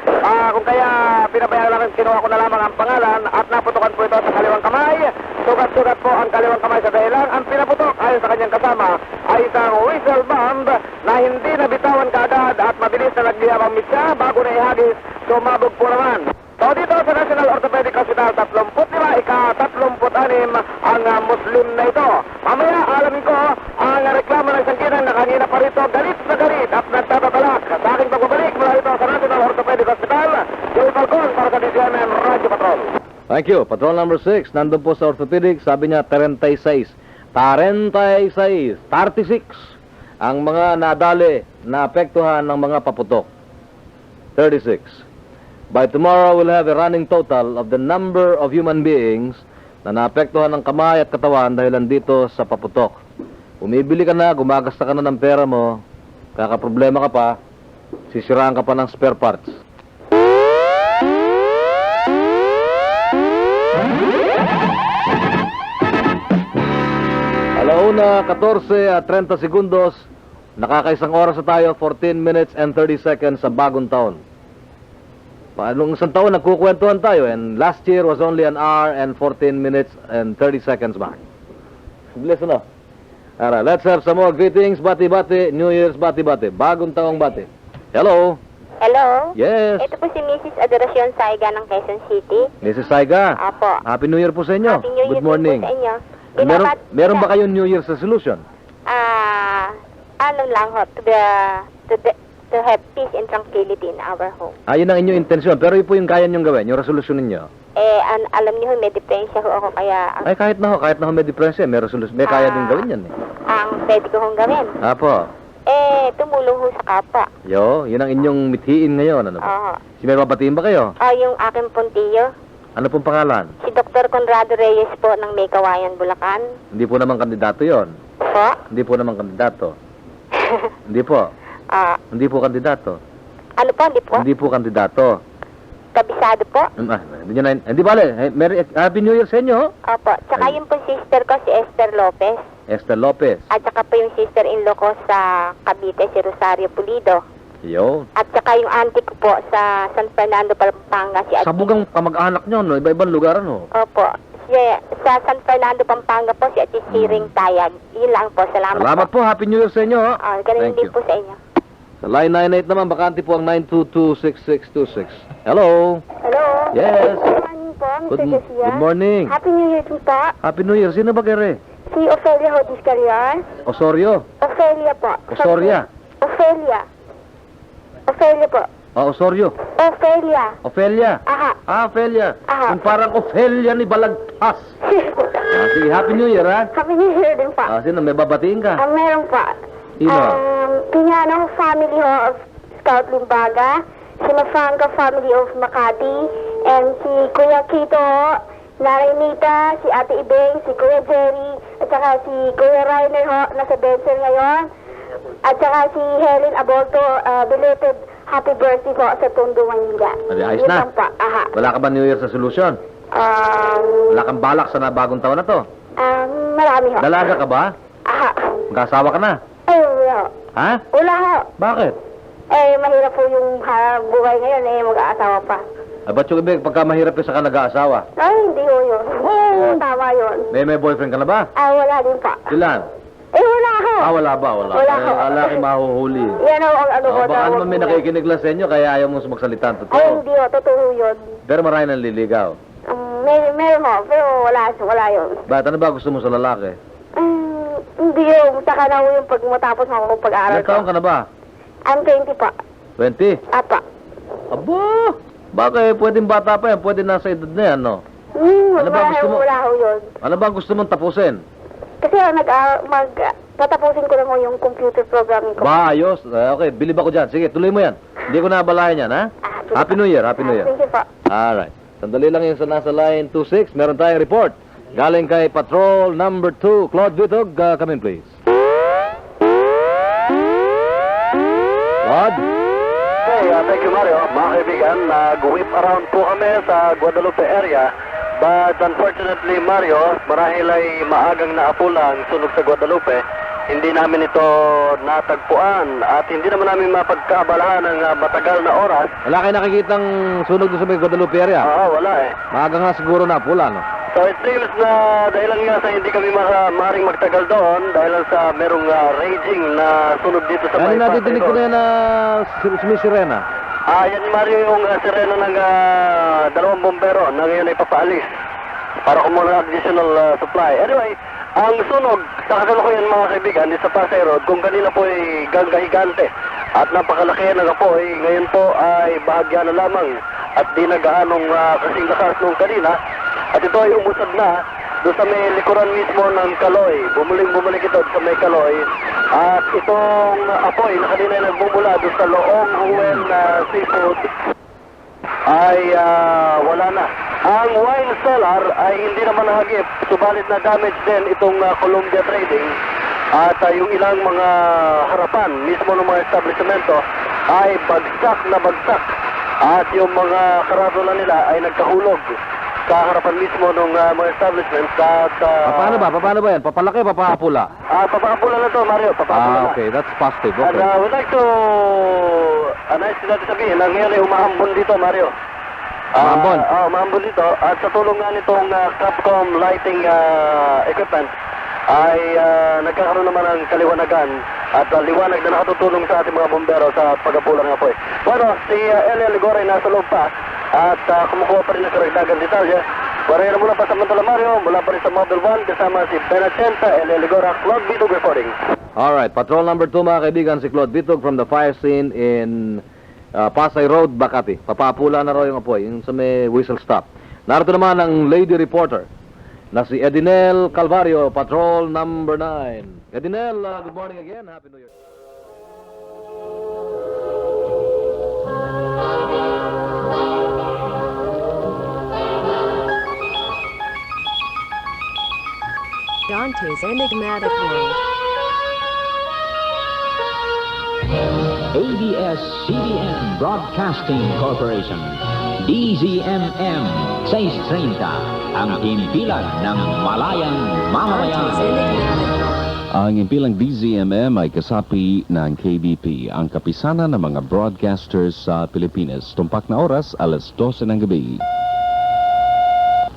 Kung kaya pinabayaan lang, kinuha ko na lamang ang pangalan at naputokan po ito sa kaliwang kamay. Sugat-sugat po ang kaliwang kamay sa dahilan. Ang pinaputok ayon sa kanyang kasama ay isang whistle bomb na hindi nabitawan kaagad at mabilis na nagliyab ang mitsa bago na ihagis, sumabog po naman. So dito sa National Orthopedic Hospital, 35, ika-36 ang Muslim na ito. Mamaya alamin ko ang reklamo ng isang ginang na kanina pa rito galit na galit at nagtatatalak. Sa aking pagbabalik mula rito sa National Orthopedic Hospital, Joey Falcon para sa DZMM Radio Patrol. Thank you. Patrol number 6, nandun po sa orthopedic, sabi niya 36. 36 ang mga nadali na apektuhan ng mga paputok. 36. By tomorrow, we'll have a running total of the number of human beings na naapektuhan ng kamay at katawan dahil nandito sa paputok. Umibili ka na, gumagasta ka na ng pera mo, kakaproblema ka pa, sisiraan ka pa ng spare parts. Alauna, 14:30 segundos, nakakaisang oras na tayo, 14 minutes and 30 seconds sa bagong taon. Nung isang taon, nagkukwentuhan tayo, and last year was only an hour and 14 minutes and 30 seconds back. Listen up. Alright, let's have some more greetings, bati-bati, New Year's bati-bati, bagong taong bati. Hello? Hello? Yes. Ito po si Mrs. Adoracion Saiga ng Quezon City. Mrs. Saiga? Apo. Happy New Year po sa inyo. Happy New Year Good morning. po sa inyo. Meron ba kayong New Year's resolution? Ano lang ho, to have peace and tranquility in our home. Yun ang inyong intensyon. Pero yun po yung kaya nyong gawin, yung resolution ninyo. Alam niyo ho, may depresya ho ako kaya... kahit na ho may depresya, may resolution, may kaya din gawin yan eh. Ang pwede ko hong gawin? Apo. Tumulong ho sa kapwa. Yun ang inyong mithiin ngayon, ano ba? Si may babatiin ba kayo? Yung aking puntiyo. Ano pong pangalan? Si Dr. Conrado Reyes po ng May Kawayan, Bulacan. Hindi po naman kandidato yon. Po? Hindi po naman kandidato. Hindi po. Hindi po kandidato. Ano po, hindi po? Hindi po kandidato. Kabisado po? Hindi bale. Happy New Year sa inyo, ho? Opo. Tsaka yung po sister ko, si Esther Lopez. Esther Lopez. At saka po yung sister-in-law ko sa Cavite, si Rosario Pulido. Yun. At saka yung auntie ko po sa San Fernando, Pampanga, si Ate. Sabugang kamag-anak nyo, no? Iba-ibang lugar, no? Opo. Sa San Fernando, Pampanga po, si Ate Siring Tayag. Yun lang po. Salamat po. Happy New Year sa inyo, ho? Ganun din po sa inyo. Sa line 98 naman, bakante po ang 922-6626. Hello? Hello? Yes. Good morning po, Mr. Garcia. Good morning. Happy New Year po. Happy New Year. Sino ba kere? Si Ofelia Hodis Carrier. Osorio? Ofelia po. Osoria? Ofelia. Ofelia po. Osorio? Ofelia. Ofelia? Aha. Ofelia. Aha. Yung parang Ofelia ni Balagtas. Sige, Happy New Year, ha? Happy New Year din po. Sino? May babatiin ka? Meron po. Sino? Piñano family of Scout Limbaga, si Mafranca family of Makati, and si Kuya Kito, Nanay Nita, si Ate Ibeng, si Kuya Jerry, at saka si Kuya Rainer ho, nasa Benson ngayon, at saka si Helen Aborto, belated happy birthday po sa Tondo, Manila. Ayos Yun na. lang po. Aha. Wala ka ba New Year's resolution? Wala kang balak sa bagong taon na to? Marami ho. Dalaga ka ba? Aha. Magkasawa ka na? Ay, wala ho. Ha? Wala ho. Bakit? Mahirap po yung buhay ngayon, mag-aasawa pa. Ba't yung ibig pagka mahirap ka sa nag-aasawa? Ay, hindi ho yun. Tama yun. May boyfriend ka na ba? Wala din pa. Ilan? Wala ho. Wala ba? Wala. Wala ho. Alaki mahuhuli. Yan ho, ang ano ko. Baka naman may nakikinig lang sa inyo, kaya ayaw mo magsalita ng Ay, totoo. hindi ho. Totoo yun. Pero marami nang liligaw. Meron ho, pero wala yun. Bakit? Ano ba gusto mo sa lalaki? Hindi ho. Saka na ho yung pag matapos mo akong pag-aaral Ilang taon ka na ba? I'm 20 pa. 20? Apa. Aba! Bakit? Pwedeng bata pa yan. Pwede nasa edad na yan, no? Ano ba gusto mo? Wala ho yun. Ano ba gusto mong tapusin? Kasi tatapusin ko lang ho yung computer programming ko. Ba, ayos. Okay, bilib ako dyan. Sige, tuloy mo yan. Hindi ko nabalayan yan, ha? Happy New Year, Happy New Year. Thank you po. Alright. Sandali lang yung sa nasa line 26. Meron tayong report. Galing kay Patrol number 2. Claude Vitog, come in please. Claude? Okay, thank you Mario. Mga kaibigan, nag-whip around po kami sa Guadalupe area. But unfortunately Mario, marahil ay maagang naapula ang sunog sa Guadalupe. Hindi namin ito natagpuan at hindi naman namin mapagkaabalahan ng matagal na oras. Wala kayo nakikitang sunog doon sa may Guadalupe area? Oo, wala eh. Maaga nga siguro na pula, no? So it seems na dahilan nga sa hindi kami maaaring magtagal doon dahil sa merong raging na sunog dito sa Ano bypass. natidinig ko na yan na sumisirena? Yan Mario yung sirena ng dalawang bombero na ngayon ay papaalis para kumuha ng additional supply. Anyway, ang sunog sa kasalukuyan mga kaibigan sa Pasay Road, kung kanina po ay gangga-higante at napakalaki ng apoy, ngayon po ay bahagya na lamang at di na gaanong kasing lakas nung kanina. At ito ay umusad na doon sa may likuran mismo ng Kaloy. Bumuling-bumalik ito sa may Kaloy. At itong apoy na kanina ay nagbumula doon sa Loong Huwen Seafood ay wala na. Ang wine cellar ay hindi naman nahagip. Subalit na damage din itong Columbia Trading. At yung ilang mga harapan mismo ng mga establishmento ay bagsak na bagsak. At yung mga karadula nila ay nagkahulog sa harapan mismo ng mga establishments. At, Paano ba yan? Papalaki o papapula? Papapula na to, Mario. Papapula na. Okay. That's positive. And Okay. we'd like to nais natin sabihin na ngayon ay umahambon dito, Mario. Umahambon? Umahambon dito. At sa tulong nga nitong Capcom lighting equipment ay nagkakaroon naman ng kaliwanagan at liwanag na nakatutulong sa ating mga bombero sa pagapula ng apoy. Bueno, si Elia Ligora ay nasa loob pa at kumukuha pa rin ng karagdagang detalye. Warera mula pa sa Mantala Mario, mula pa rin sa Model 1 kasama si Benachenta, Elia Ligora, Claude Bitog reporting. Alright, Patrol number 2 mga kaibigan, si Claude Bitog from the fire scene in Pasay Road, Makati. Papapula na raw yung apoy, yung sa may whistle stop. Narito naman ang lady reporter na si Edinel Calvario, Patrol number 9. Edinel, good morning again. Happy New Year. Dante's Enigmatic World. ABS-CBN Broadcasting Corporation. DZMM 630, ang himpilan ng malayang mamamayan. Ang impilang DZMM ay kasapi ng KBP, ang kapisanan ng mga broadcasters sa Pilipinas. Tumpak na oras, alas 12 ng gabi.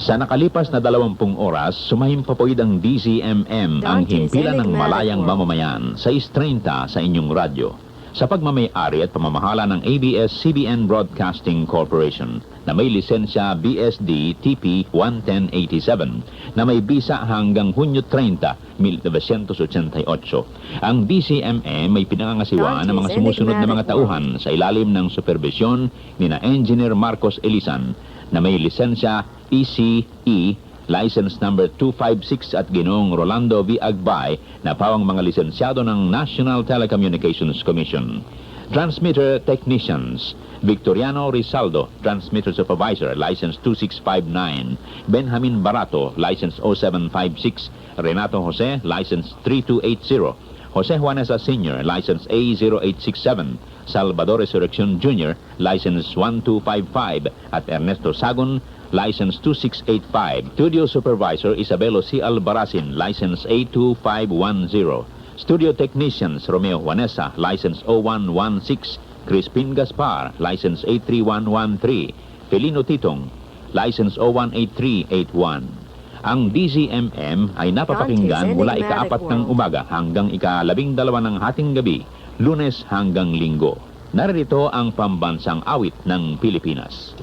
Sa nakalipas na 20 oras, sumahimpapoid ang DZMM, ang himpilan ng malayang mamamayan, 630 sa inyong radyo. Sa pagmamayari at pamamahala ng ABS-CBN Broadcasting Corporation na may lisensya BSD TP 11087 na may bisa hanggang Hunyo 30, 1988. Ang DZMM may pinangangasiwa ng mga sumusunod na mga tauhan sa ilalim ng supervisyon ni na Engineer Marcos Elisan na may lisensya ECE license number 256 at Ginoong Rolando V. Agbay na pawang mga lisensyado ng National Telecommunications Commission. Transmitter Technicians, Victoriano Rizaldo, Transmitter Supervisor, license 2659, Benjamin Barato, license 0756, Renato Jose, license 3280, Jose Juanesa Sr., license A0867, Salvador Resurrection Jr., license 1255, at Ernesto Sagon, license 2685. Studio Supervisor Isabelo C. Albaracin, license A2510. Studio Technicians Romeo Juanesa, license 0116. Crispin Gaspar, license A3113. Felino Titong, license 018381. Ang DZMM ay napapakinggan mula ika-4 ng umaga hanggang ika-12 ng hating gabi, Lunes hanggang Linggo. Narito ang pambansang awit ng Pilipinas.